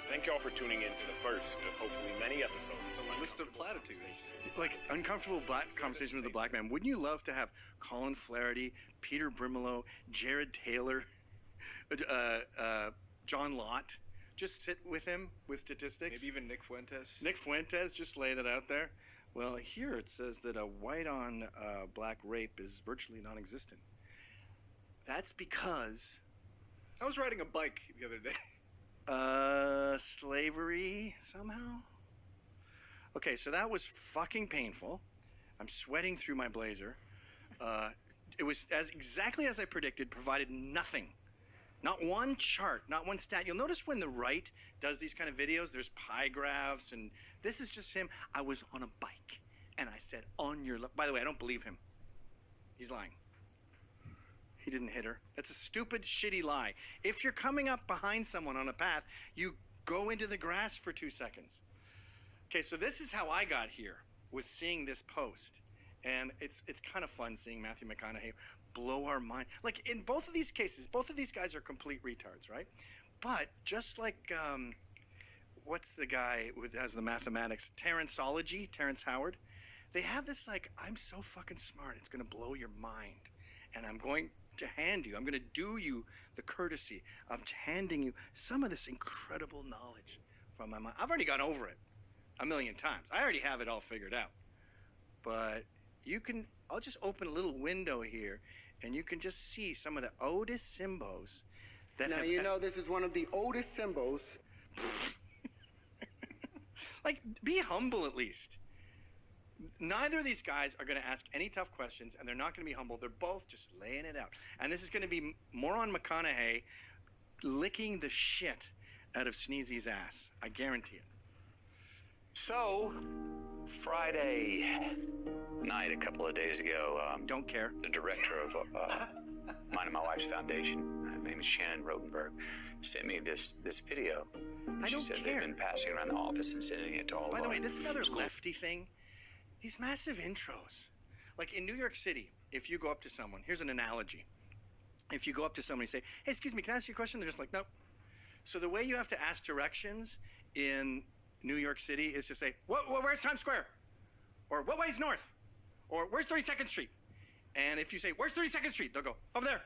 Thank y'all for tuning in to the first of hopefully many episodes of my List of platitudes. Like, uncomfortable black conversation with a black man. Wouldn't you love to have Colin Flaherty, Peter Brimelow, Jared Taylor, John Lott, just sit with him with statistics? Maybe even Nick Fuentes. Nick Fuentes, just lay that out there. Well, here it says that a white on black rape is virtually non-existent. That's because I was riding a bike the other day. slavery somehow. Okay, so that was fucking painful. I'm sweating through my blazer. It was exactly as I predicted, provided nothing. Not one chart, not one stat. You'll notice when the right does these kind of videos, there's pie graphs, and this is just him. I was on a bike, and I said, on your left. By the way, I don't believe him. He's lying. He didn't hit her. That's a stupid, shitty lie. If you're coming up behind someone on a path, you go into the grass for 2 seconds. Okay, so this is how I got here, was seeing this post. And it's kind of fun seeing Matthew McConaughey blow our mind. Like, in both of these cases, both of these guys are complete retards, right? But just like, what's the guy who has the mathematics? Terrence Howard. They have this, like, I'm so fucking smart, it's going to blow your mind. And I'm going to hand you, I'm going to do you the courtesy of handing you some of this incredible knowledge from my mind. I've already gone over it a million times. I already have it all figured out. But I'll just open a little window here, and you can just see some of the oldest symbols that Now, you know, this is one of the oldest symbols. Like, be humble at least. Neither of these guys are going to ask any tough questions, and they're not going to be humble. They're both just laying it out. And this is going to be more on McConaughey licking the shit out of Sneezy's ass. I guarantee it. So, Friday night, a couple of days ago, Don't care. the director of mine and my wife's foundation, her name is Shannon Rotenberg, sent me this video. I She don't said care. they've been passing around the office and sending it to all By of the our way, this is another school- lefty thing. These massive intros. Like in New York City, if you go up to someone, here's an analogy. If you go up to someone and say, hey, excuse me, can I ask you a question? They're just like, nope. So the way you have to ask directions in New York City is to say, where's Times Square? Or what way's north? Or where's 32nd Street? And if you say, where's 32nd Street? They'll go, over there.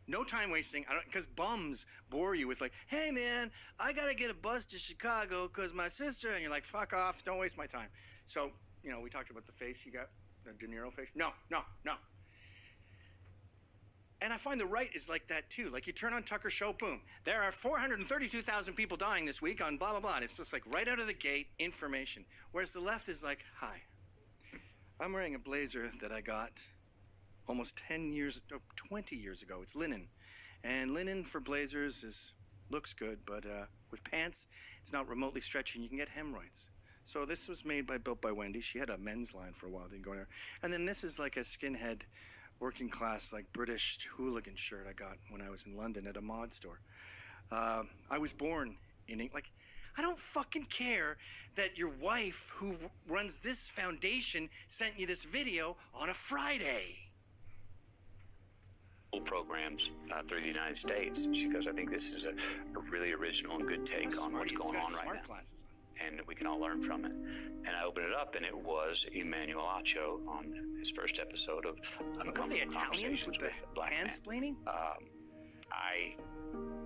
No time wasting, because bums bore you with like, hey man, I gotta get a bus to Chicago because my sister, and you're like, fuck off, don't waste my time. So, you know, we talked about the face you got, the De Niro face. No. And I find the right is like that too. Like you turn on Tucker Show, boom. There are 432,000 people dying this week on blah, blah, blah. And it's just like right out of the gate information. Whereas the left is like, hi, I'm wearing a blazer that I got almost 20 years ago. It's linen. And linen for blazers looks good, but with pants, it's not remotely stretchy and you can get hemorrhoids. So this was built by Wendy. She had a men's line for a while, didn't go there. And then this is like a skinhead, working class, like British hooligan shirt I got when I was in London at a mod store. I was born in England. Like, I don't fucking care that your wife, who runs this foundation, sent you this video on a Friday. programs through the United States. She goes, I think this is a really original and good take on what's going on right now. Classes on. And we can all learn from it. And I opened it up, and it was Emmanuel Acho on his first episode of What are they, Italians with the Black Man. handsplaining? I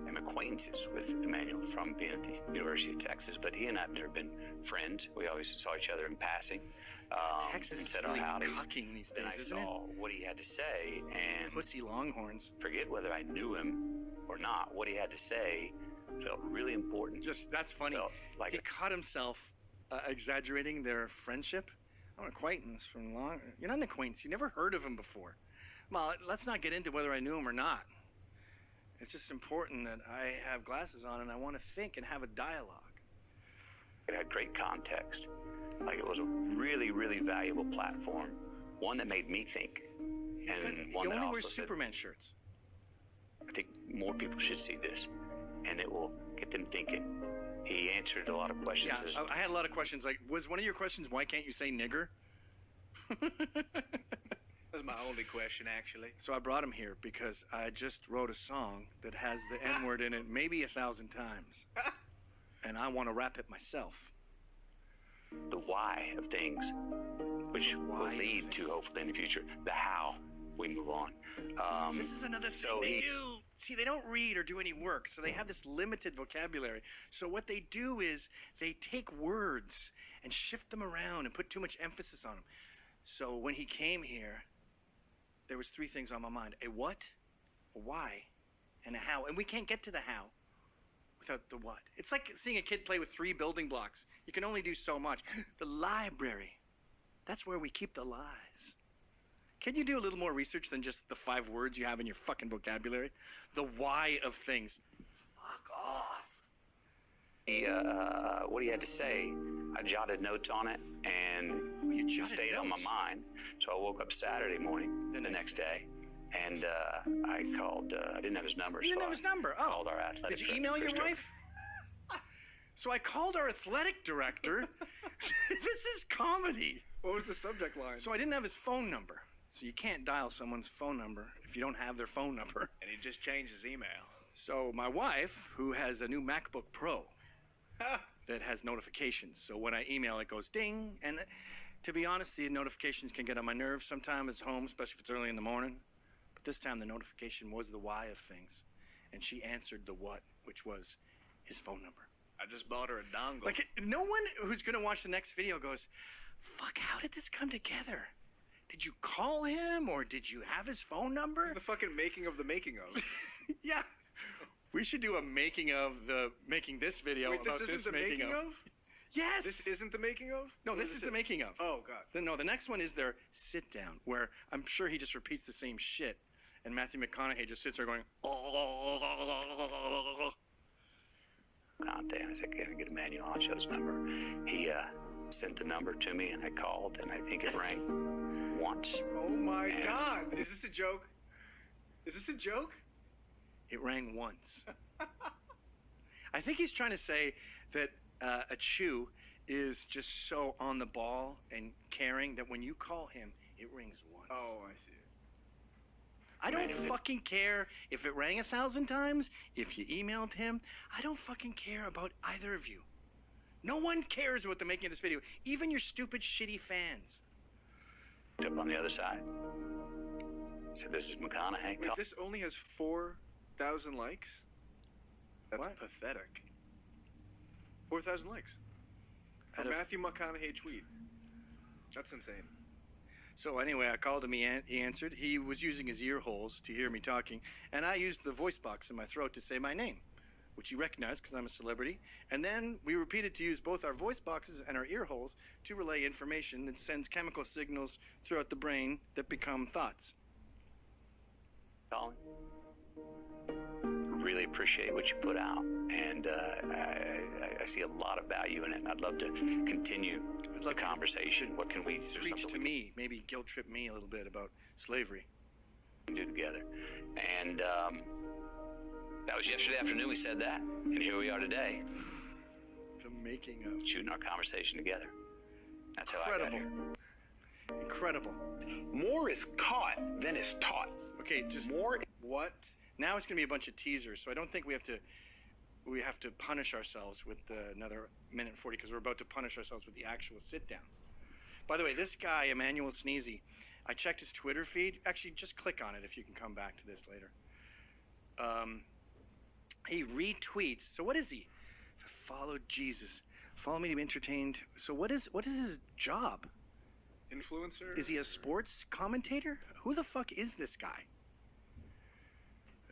am acquaintances with Emmanuel from being at the University of Texas, but he and I have never been friends. We always saw each other in passing. Texas and is said our really howdies. cocking these Then days, I isn't it? saw what he had to say, and Pussy Longhorns. forget whether I knew him or not. What he had to say felt really important. That's funny. Felt like He caught himself exaggerating their friendship. I'm an acquaintance from long. You're not an acquaintance. You never heard of him before. Well, let's not get into whether I knew him or not. It's just important that I have glasses on and I want to think and have a dialogue. It had great context. Like, it was a really, really valuable platform. One that made me think. He one that only also wears said, Superman shirts. I think more people should see this, and it will get them thinking. He answered a lot of questions. Yeah, I had a lot of questions. Like, was one of your questions, why can't you say nigger? That was my only question, actually. So I brought him here because I just wrote a song that has the N-word in it maybe 1,000 times. And I want to rap it myself. The why of things, which will why of lead to, things. hopefully in the future, the how we move on. This is another thing so they he- do. See, they don't read or do any work, so they have this limited vocabulary. So what they do is they take words and shift them around and put too much emphasis on them. So when he came here, there was 3 things on my mind: a what, a why, and a how. And we can't get to the how without the what. It's like seeing a kid play with 3 building blocks. You can only do so much. The library. That's where we keep the lies. Can you do a little more research than just the 5 words you have in your fucking vocabulary? The why of things. Fuck off. What he had to say, I jotted notes on it, and You it jotted stayed on my notes? mind. So I woke up Saturday morning, The the next next day, and I called. I didn't have his number. You didn't so have his I number. Oh. Called our athletic Did you director, email your Christo. wife? So I called our athletic director. This is comedy. What was the subject line? So I didn't have his phone number. So you can't dial someone's phone number if you don't have their phone number. And he just changed his email. So my wife, who has a new MacBook Pro that has notifications. So when I email, it goes ding. And to be honest, the notifications can get on my nerves sometimes. It's home, especially if it's early in the morning. But this time the notification was the why of things. And she answered the what, which was his phone number. I just bought her a dongle. Like, no one who's going to watch the next video goes, fuck, how did this come together? Did you call him or did you have his phone number? the fucking making of the making of. Yeah. We should do a making this video Wait, about this isn't the making of? Yes. This isn't the making of? No, Or this is the making of. Oh, God. No, the next one is their sit down, where I'm sure he just repeats the same shit. And Matthew McConaughey just sits there going, Conte. And I said, can I get Emmanuel On Show's number? He sent the number to me, and I called, and I think it rang once. Oh my God! Is this a joke? Is this a joke? It rang once. I think he's trying to say that a Chew is just so on the ball and caring that when you call him, it rings once. Oh, I see. I don't fucking care if it rang 1,000 times, if you emailed him. I don't fucking care about either of you. No one cares about the making of this video, even your stupid, shitty fans. Up on the other side. So this is McConaughey. Wait, this only has 4,000 likes? That's What? pathetic. 4,000 likes. A Out of- Matthew McConaughey tweet. That's insane. So anyway, I called him, he answered. He was using his ear holes to hear me talking, and I used the voice box in my throat to say my name, which he recognized because I'm a celebrity. And then we repeated to use both our voice boxes and our ear holes to relay information that sends chemical signals throughout the brain that become thoughts. Colin, really appreciate what you put out, and I see a lot of value in it, and I'd love to continue the conversation. What can we do? Preach to me, maybe guilt trip me a little bit about slavery. Do together. And that was yesterday afternoon we said that, and here we are today The making of. shooting our conversation together. That's how I got Incredible. here. Incredible. More is caught than is taught. Okay, just More. What? now it's going to be a bunch of teasers, so I don't think we have to punish ourselves with another minute and 40 because we're about to punish ourselves with the actual sit down. By the way, this guy, Emmanuel Sneezy, I checked his Twitter feed. Actually, just click on it if you can come back to this later. He retweets. So what is he? Follow Jesus. Follow me to be entertained. So what is his job? Influencer? Is he a sports commentator? Who the fuck is this guy?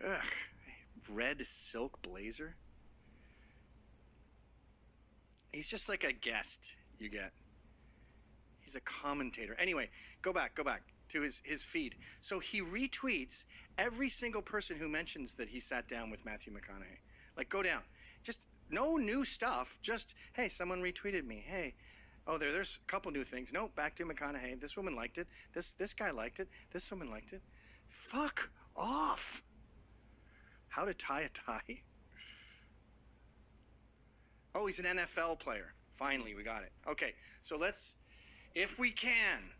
Ugh. Red silk blazer. He's just like a guest you get. He's a commentator. Anyway, go back to his feed. So he retweets every single person who mentions that he sat down with Matthew McConaughey. Like, go down. Just no new stuff. Just, hey, someone retweeted me. Hey, oh, there's a couple new things. No, back to McConaughey. This woman liked it. This guy liked it. This woman liked it. Fuck off. How to tie a tie. Oh, he's an NFL player. Finally, we got it. Okay, so let's, if we can,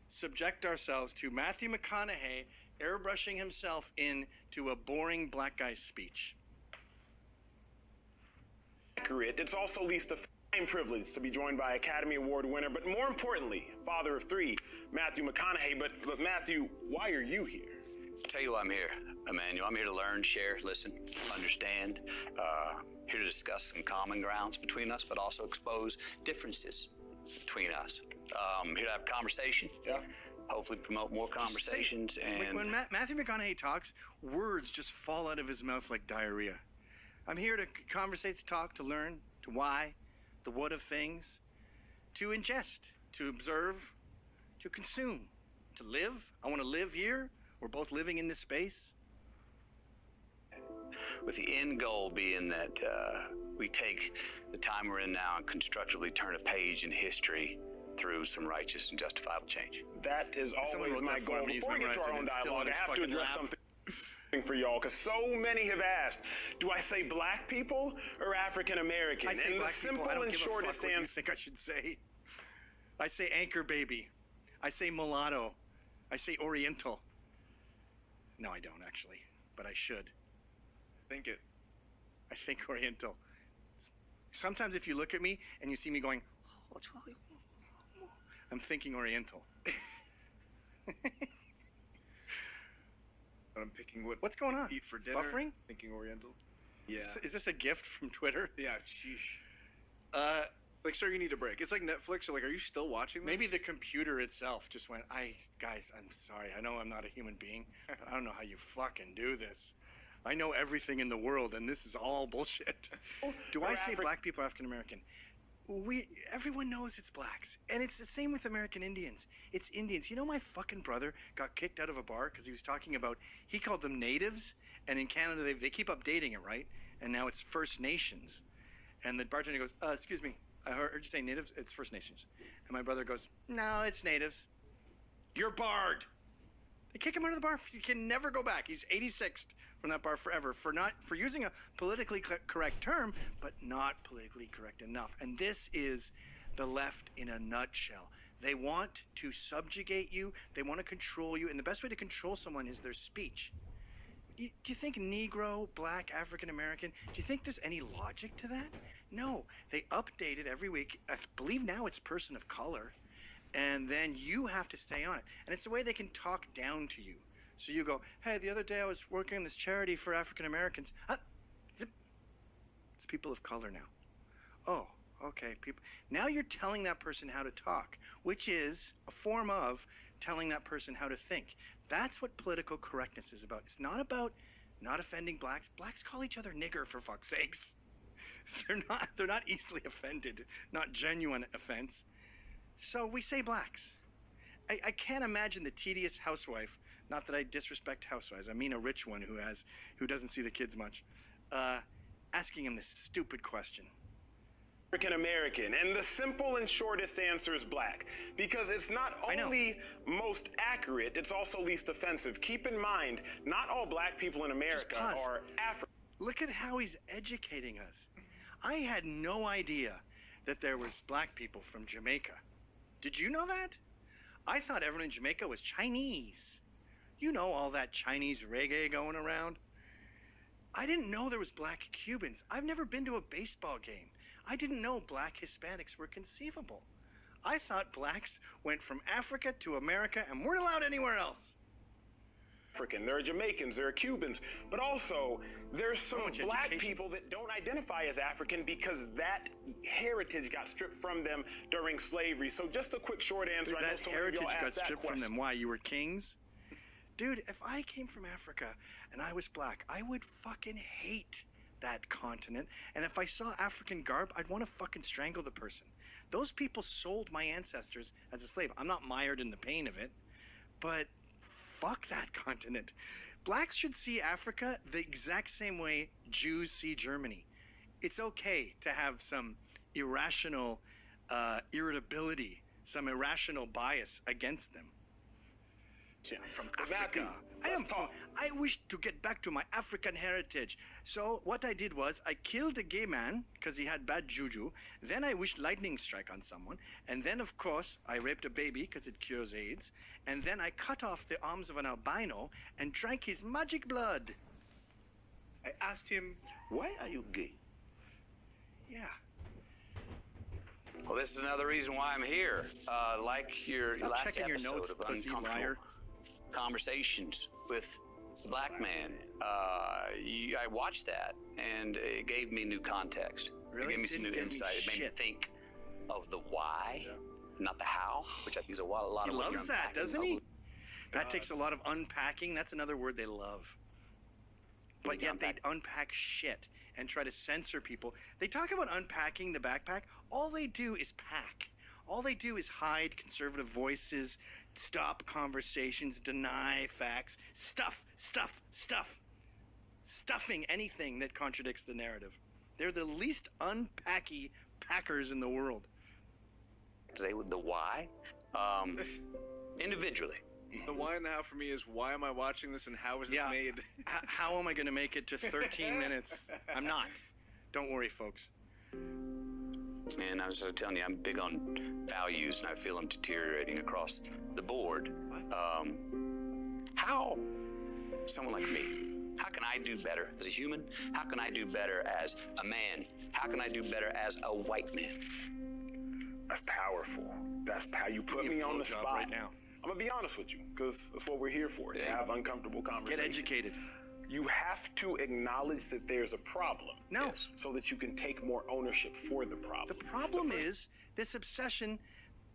subject ourselves to Matthew McConaughey airbrushing himself into a boring black guy's speech. Accurate. It's also at least a fine privilege to be joined by Academy Award winner, but more importantly, father of three, Matthew McConaughey. But Matthew, why are you here? Tell you why I'm here, Emmanuel. I'm here to learn, share, listen, understand. Here to discuss some common grounds between us, but also expose differences between us. Here to have conversation. Yeah. Hopefully promote more conversations. And when Matthew McConaughey talks, words just fall out of his mouth like diarrhea. I'm here to conversate, to talk, to learn, to why, the what of things, to ingest, to observe, to consume, to live. I want to live here. We're both living in this space. with the end goal being that we take the time we're in now and constructively turn a page in history through some righteous and justifiable change. That is Someone always wrote my that goal. for me. He's Before we get to our memorizing own it still dialogue, in I his have to fucking address lap. something for y'all, because so many have asked, do I say black people or African American? I say And the black simple people. I don't and give short a fuck what you answer. think I should say. I say anchor baby. I say mulatto. I say oriental. No, I don't actually, but I should. Think it. I think oriental. Sometimes if you look at me and you see me going, I'm thinking oriental. I'm picking what What's going on? eat for It's dinner. buffering? Thinking Oriental. Yeah. Is this a gift from Twitter? Yeah. Sheesh. Like, sir, you need a break. It's like Netflix. You're like, are you still watching this? Maybe the computer itself just went, guys, I'm sorry. I know I'm not a human being, but I don't know how you fucking do this. I know everything in the world, and this is all bullshit. Do I say black people are African American? Everyone knows it's blacks, and it's the same with American Indians. It's Indians. You know, my fucking brother got kicked out of a bar because he was talking about, he called them natives, and in Canada they keep updating it, right? And now it's First Nations. And the bartender goes, excuse me, I heard you say natives? It's First Nations. And my brother goes, no, it's natives. You're barred. They kick him out of the bar. He can never go back. He's 86th from that bar forever for using a politically correct term, but not politically correct enough. And this is the left in a nutshell. They want to subjugate you. They want to control you. And the best way to control someone is their speech. Do you think Negro, Black, African American, do you think there's any logic to that? No. They update it every week. I believe now it's person of color. And then you have to stay on it. And it's the way they can talk down to you. So you go, hey, the other day I was working on this charity for African Americans. It's people of color now. Oh, okay. Now you're telling that person how to talk, which is a form of telling that person how to think. That's what political correctness is about. It's not about not offending blacks. Blacks call each other nigger, for fuck's sakes. They're not easily offended, not genuine offense. So we say blacks. I can't imagine the tedious housewife, not that I disrespect housewives, I mean a rich one who doesn't see the kids much, asking him this stupid question. African American, and the simple and shortest answer is black, because it's not only most accurate, it's also least offensive. Keep in mind, not all black people in America are African. Look at how he's educating us. I had no idea that there was black people from Jamaica. Did you know that? I thought everyone in Jamaica was Chinese. You know, all that Chinese reggae going around. I didn't know there was black Cubans. I've never been to a baseball game. I didn't know black Hispanics were conceivable. I thought blacks went from Africa to America and weren't allowed anywhere else. There are Jamaicans, there are Cubans, but also there's some black people that don't identify as African because that heritage got stripped from them during slavery. So just a quick short answer. That heritage got stripped from them. Why? You were kings? Dude, if I came from Africa and I was black, I would fucking hate that continent. And if I saw African garb, I'd want to fucking strangle the person. Those people sold my ancestors as a slave. I'm not mired in the pain of it, but fuck that continent. Blacks should see Africa the exact same way Jews see Germany. It's okay to have some irrational irritability, some irrational bias against them. I'm from Africa. I wish to get back to my African heritage. So what I did was I killed a gay man because he had bad juju. Then I wished lightning strike on someone. And then, of course, I raped a baby because it cures AIDS. And then I cut off the arms of an albino and drank his magic blood. I asked him, why are you gay? Yeah. Well, this is another reason why I'm here. Like your Stop last checking your episode notes, of pussy Uncomfortable liar. Conversations with the black man. I watched that, and it gave me new context. Really? It gave me some new Didn't give me insight. It made me shit. think of the why, not the how, which I think is a lot He of what loves you're that, unpacking. doesn't he? That takes a lot of unpacking. That's another word they love. But yet they unpack shit and try to censor people. They talk about unpacking the backpack. All they do is pack. All they do is hide conservative voices, stop conversations, deny facts, stuff. Stuffing anything that contradicts the narrative. They're the least unpacky packers in the world. Today with the why, individually. The why and the how for me is, why am I watching this and how is this made? How am I going to make it to 13 minutes? I'm not. Don't worry, folks. And I was telling you, I'm big on values, and I feel them deteriorating across the board. How, someone like me, how can I do better as a human? How can I do better as a man? How can I do better as a white man? That's powerful. That's how you put me on the spot right now. I'm gonna be honest with you, because that's what we're here for, to have uncomfortable conversations. Get educated. You have to acknowledge that there's a problem. No. Yes. So that you can take more ownership for the problem. The problem is this obsession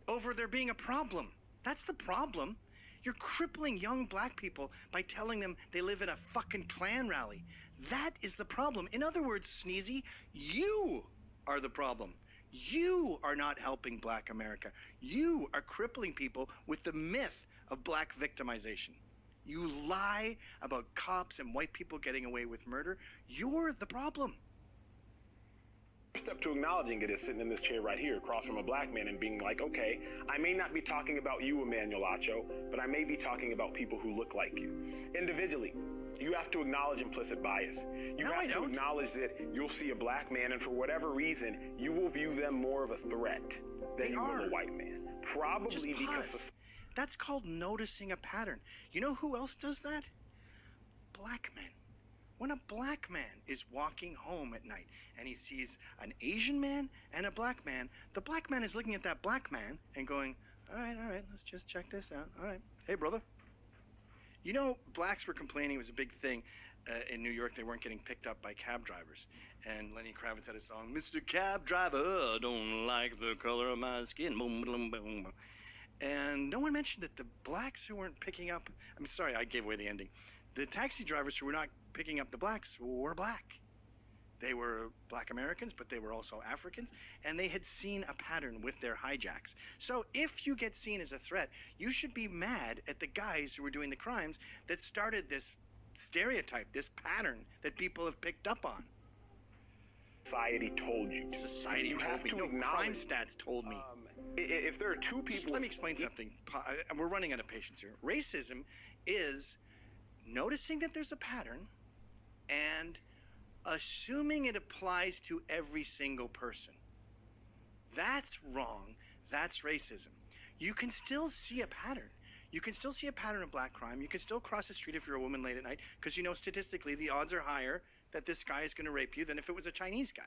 over there being a problem. That's the problem. You're crippling young black people by telling them they live at a fucking Klan rally. That is the problem. In other words, Sneezy, you are the problem. You are not helping black America. You are crippling people with the myth of black victimization. You lie about cops and white people getting away with murder. You're the problem. Step to acknowledging it is sitting in this chair right here across from a black man and being like, okay, I may not be talking about you, Emmanuel Acho, but I may be talking about people who look like you. Individually, you have to acknowledge implicit bias. You have to acknowledge that you'll see a black man and for whatever reason, you will view them more of a threat than you will a white man. Probably because... That's called noticing a pattern. You know who else does that? Black men. When a black man is walking home at night and he sees an Asian man and a black man, the black man is looking at that black man and going, all right, let's just check this out. All right. Hey, brother. You know, blacks were complaining, it was a big thing in New York, they weren't getting picked up by cab drivers. And Lenny Kravitz had a song, Mr. Cab Driver, don't like the color of my skin. Boom, boom, boom. And no one mentioned that the blacks who weren't picking up, I'm sorry, I gave away the ending. The taxi drivers who were not picking up the blacks were black. They were black Americans, but they were also Africans, and they had seen a pattern with their hijacks. So if you get seen as a threat, you should be mad at the guys who were doing the crimes that started this stereotype, this pattern that people have picked up on. Society told you. Society told me. No, crime stats told me. If there are two people... Just let me explain something. We're running out of patience here. Racism is noticing that there's a pattern and assuming it applies to every single person. That's wrong. That's racism. You can still see a pattern. You can still see a pattern of black crime. You can still cross the street if you're a woman late at night because you know statistically the odds are higher that this guy is going to rape you than if it was a Chinese guy.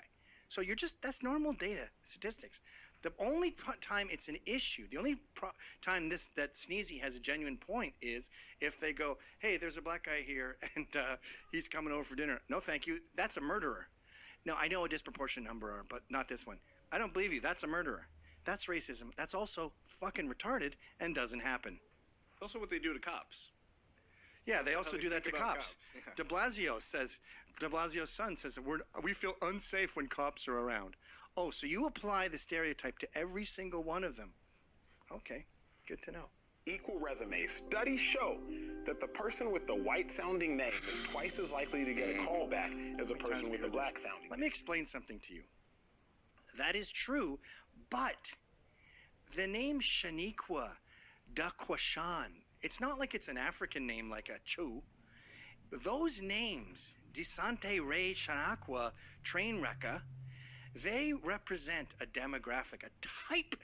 So that's normal data, statistics. The only time it's an issue, the only time that Sneezy has a genuine point is if they go, hey, there's a black guy here and he's coming over for dinner. No, thank you. That's a murderer. No, I know a disproportionate number are, but not this one. I don't believe you. That's a murderer. That's racism. That's also fucking retarded and doesn't happen. Also what they do to cops. Yeah, they also do that to cops. Yeah. De Blasio's son says that we feel unsafe when cops are around. Oh, so you apply the stereotype to every single one of them. Okay, good to know. Equal resumes. Studies show that the person with the white-sounding name is twice as likely to get a call back as a person with a black-sounding name. Let me explain something to you. That is true, but the name Shaniqua Daquashan, it's not like it's an African name like a Chu. Those names, Desante Ray Shanakwa Trainwrecker, they represent a demographic, a type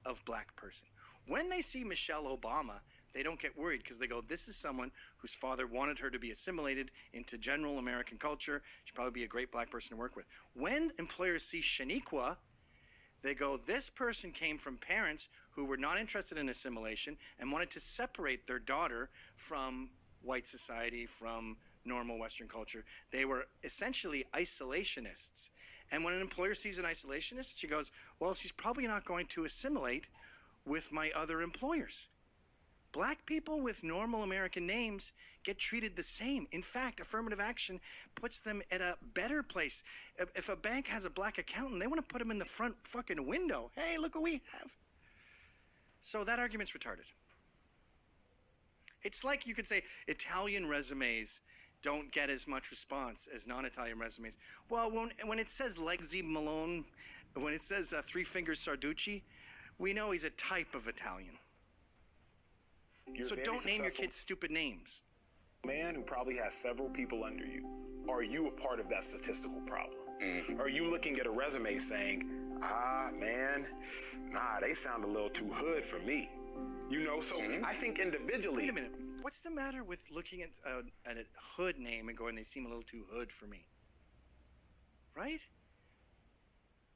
of black person. When they see Michelle Obama, they don't get worried because they go, this is someone whose father wanted her to be assimilated into general American culture. She'd probably be a great black person to work with. When employers see Shaniqua, they go, this person came from parents who were not interested in assimilation and wanted to separate their daughter from white society, from normal Western culture. They were essentially isolationists. And when an employer sees an isolationist, she goes, well, she's probably not going to assimilate with my other employers. Black people with normal American names get treated the same. In fact, affirmative action puts them at a better place. If a bank has a black accountant, they want to put him in the front fucking window. Hey, look what we have. So that argument's retarded. It's like you could say Italian resumes don't get as much response as non-Italian resumes. Well, when it says Legzi Malone, when it says Three Fingers Sarducci, we know he's a type of Italian. So don't name your kids stupid names. Man who probably has several people under you. Are you a part of that statistical problem? Mm-hmm. Are you looking at a resume saying, man, nah, they sound a little too hood for me? You know, so I think individually... Wait a minute. What's the matter with looking at a hood name and going, they seem a little too hood for me? Right?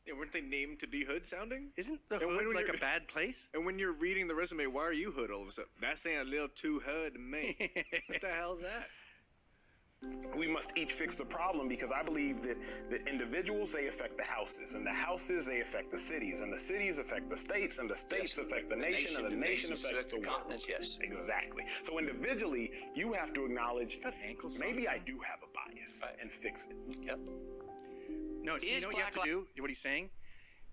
Yeah, weren't they named to be hood sounding? Isn't the hood like a bad place? And when you're reading the resume, why are you hood all of a sudden? That sounds a little too hood to me. What the hell's that? We must each fix the problem because I believe that individuals, they affect the houses, and the houses, they affect the cities, and the cities affect the states, and the states affect the nation, and the nation affects the continents. Yes, exactly. So individually, you have to acknowledge maybe I do have a bias and fix it. Yep. No, so you know what you have to do? What he's saying?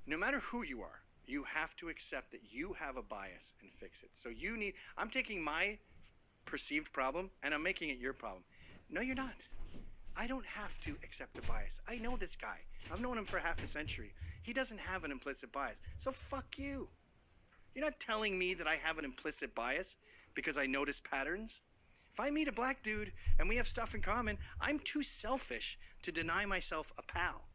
No matter who you are, you have to accept that you have a bias and fix it. So I'm taking my perceived problem and I'm making it your problem. No, you're not. I don't have to accept a bias. I know this guy. I've known him for half a century. He doesn't have an implicit bias. So fuck you. You're not telling me that I have an implicit bias because I notice patterns. If I meet a black dude and we have stuff in common, I'm too selfish to deny myself a pal.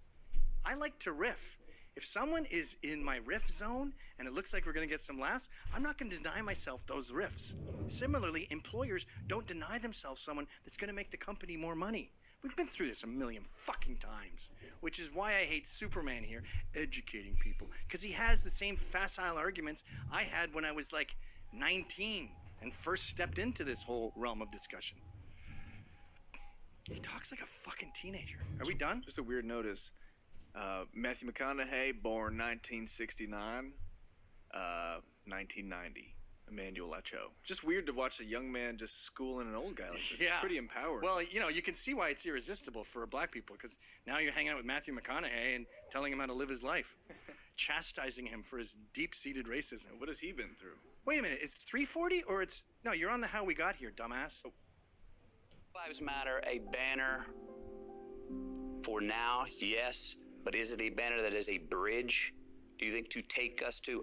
I like to riff. If someone is in my riff zone and it looks like we're going to get some laughs, I'm not going to deny myself those riffs. Similarly, employers don't deny themselves someone that's going to make the company more money. We've been through this a million fucking times, which is why I hate Superman here, educating people, because he has the same facile arguments I had when I was like 19 and first stepped into this whole realm of discussion. He talks like a fucking teenager. Are we done? Just a weird notice. Matthew McConaughey, born 1969, 1990. Emmanuel Lacho. Just weird to watch a young man just schooling an old guy like this. Yeah. It's pretty empowering. Well, you know, you can see why it's irresistible for black people, because now you're hanging out with Matthew McConaughey and telling him how to live his life, chastising him for his deep-seated racism. What has he been through? Wait a minute, it's 340 or it's... No, you're on the How We Got Here, dumbass. Oh. Lives Matter, a banner for now, yes, but is it a banner that is a bridge? Do you think to take us to,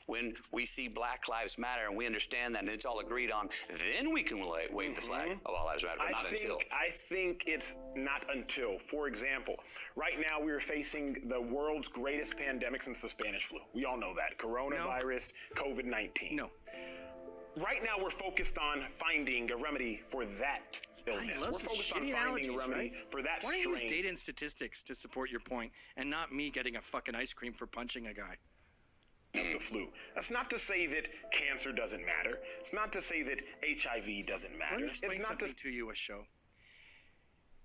when we see Black Lives Matter and we understand that and it's all agreed on, then we can wave the flag of all lives matter, but not until. I think it's not until. For example, right now we're facing the world's greatest pandemic since the Spanish flu. We all know that. Coronavirus, no. COVID-19. No. Right now we're focused on finding a remedy for that illness. We're focused on finding a remedy for that strain. Why don't you use data and use statistics to support your point and not me getting a fucking ice cream for punching a guy? Of the flu. That's not to say that cancer doesn't matter. It's not to say that HIV doesn't matter. Let me explain it's not something to you, a show.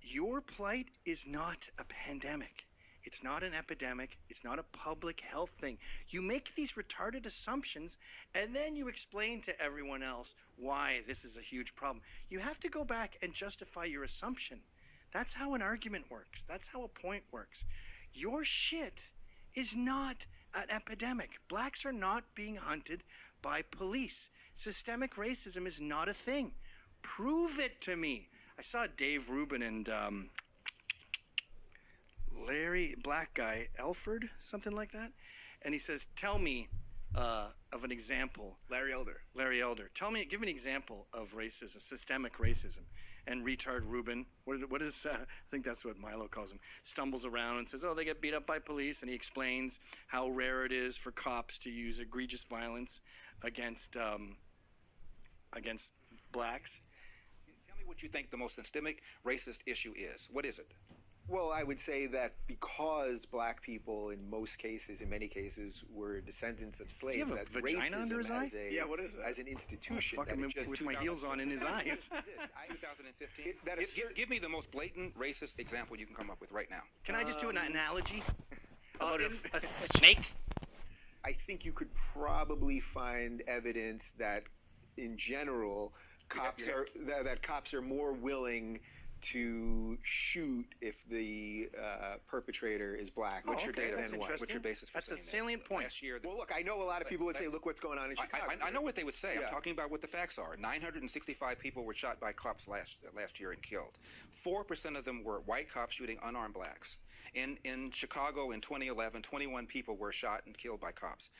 Your plight is not a pandemic. It's not an epidemic. It's not a public health thing. You make these retarded assumptions, and then you explain to everyone else why this is a huge problem. You have to go back and justify your assumption. That's how an argument works. That's how a point works. Your shit is not an epidemic. Blacks are not being hunted by police. Systemic racism is not a thing. Prove it to me. I saw Dave Rubin and... Larry, black guy, Elford, something like that. And he says, tell me of an example. Larry Elder. Give me an example of racism, systemic racism. And retard Rubin, what is, I think that's what Milo calls him, stumbles around and says, they get beat up by police. And he explains how rare it is for cops to use egregious violence against blacks. Tell me what you think the most systemic racist issue is. What is it? Well, I would say that because black people, in most cases, in many cases, were descendants of slaves, Does he have that a vagina under his eye? What is that? As an institution, fuck him with my heels on in his eyes. 2015. Give me the most blatant racist example you can come up with right now. Can I just do an analogy about a snake? I think you could probably find evidence that, in general, cops are more willing to shoot if the perpetrator is black. What's your data? Than white. What's your basis for saying That's a salient point. Last year, Well, look, I know a lot of people would say, look what's going on in Chicago. I know what they would say. Yeah. I'm talking about what the facts are. 965 people were shot by cops last year and killed. 4% of them were white cops shooting unarmed blacks. In Chicago in 2011, 21 people were shot and killed by cops.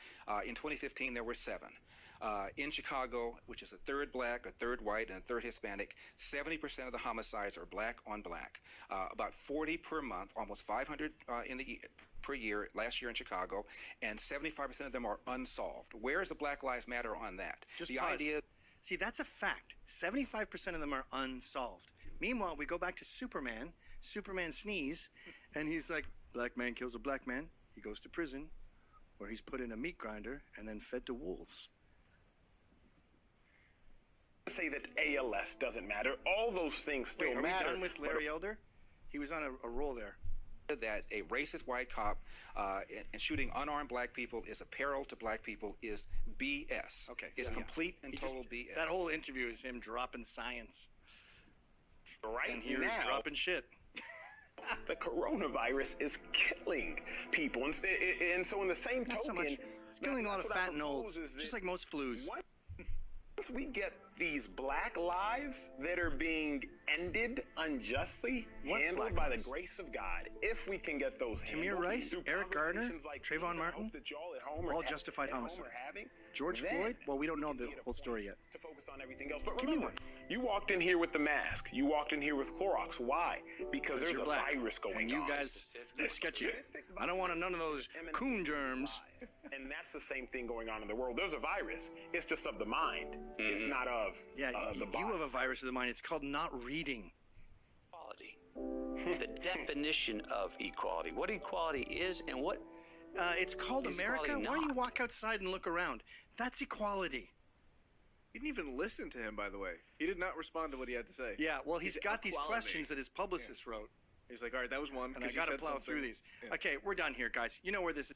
In 2015, there were 7. In Chicago, which is a third black, a third white, and a third Hispanic, 70% of the homicides are black on black. About 40 per month, almost 500 per year last year in Chicago, and 75% of them are unsolved. Where is the Black Lives Matter on that? Just the pause. idea. See, that's a fact. 75% of them are unsolved. Meanwhile, we go back to Superman. Superman sneeze, and he's like, black man kills a black man. He goes to prison, where he's put in a meat grinder and then fed to wolves. say that ALS doesn't matter. All those things still Wait, are matter. we done with Larry Elder? He was on a roll there. That a racist white cop and shooting unarmed black people is a peril to black people is BS. Okay. It's complete and total BS. That whole interview is him dropping science. Right and here's now, dropping shit. The coronavirus is killing people. And so in the same Not token, so much. It's killing a lot of fat and olds, just like most flus. Once we get these black lives that are being ended unjustly, What handled black by lives? the grace of God, if we can get those Tamir handled Rice, through Eric Garner, conversations like these, Trayvon I Martin, hope that y'all at home all are ha- justified at home are homicides. having, George then Floyd? Well, we don't know can the get a whole story point yet. to focus on everything else. But Give me remember, one. you walked in here with the mask. You walked in here with Clorox. Why? Because there's You're a black, virus going and you on. guys are sketchy. I don't want none of those coon germs. And that's the same thing going on in the world. There's a virus. It's just of the mind. It's not of Yeah, the you body. have a virus of the mind. It's called not reading. Equality. The definition of equality. What equality is and what It's called Is America. equality Why don't you not? walk outside and look around? That's equality. He didn't even listen to him, by the way. He did not respond to what he had to say. Yeah, well, he's It's got these equality. questions that his publicist wrote, He's like, all right, that was one. and I 'cause he got to said plow something. through these. Yeah. Okay, we're done here, guys. You know where this is.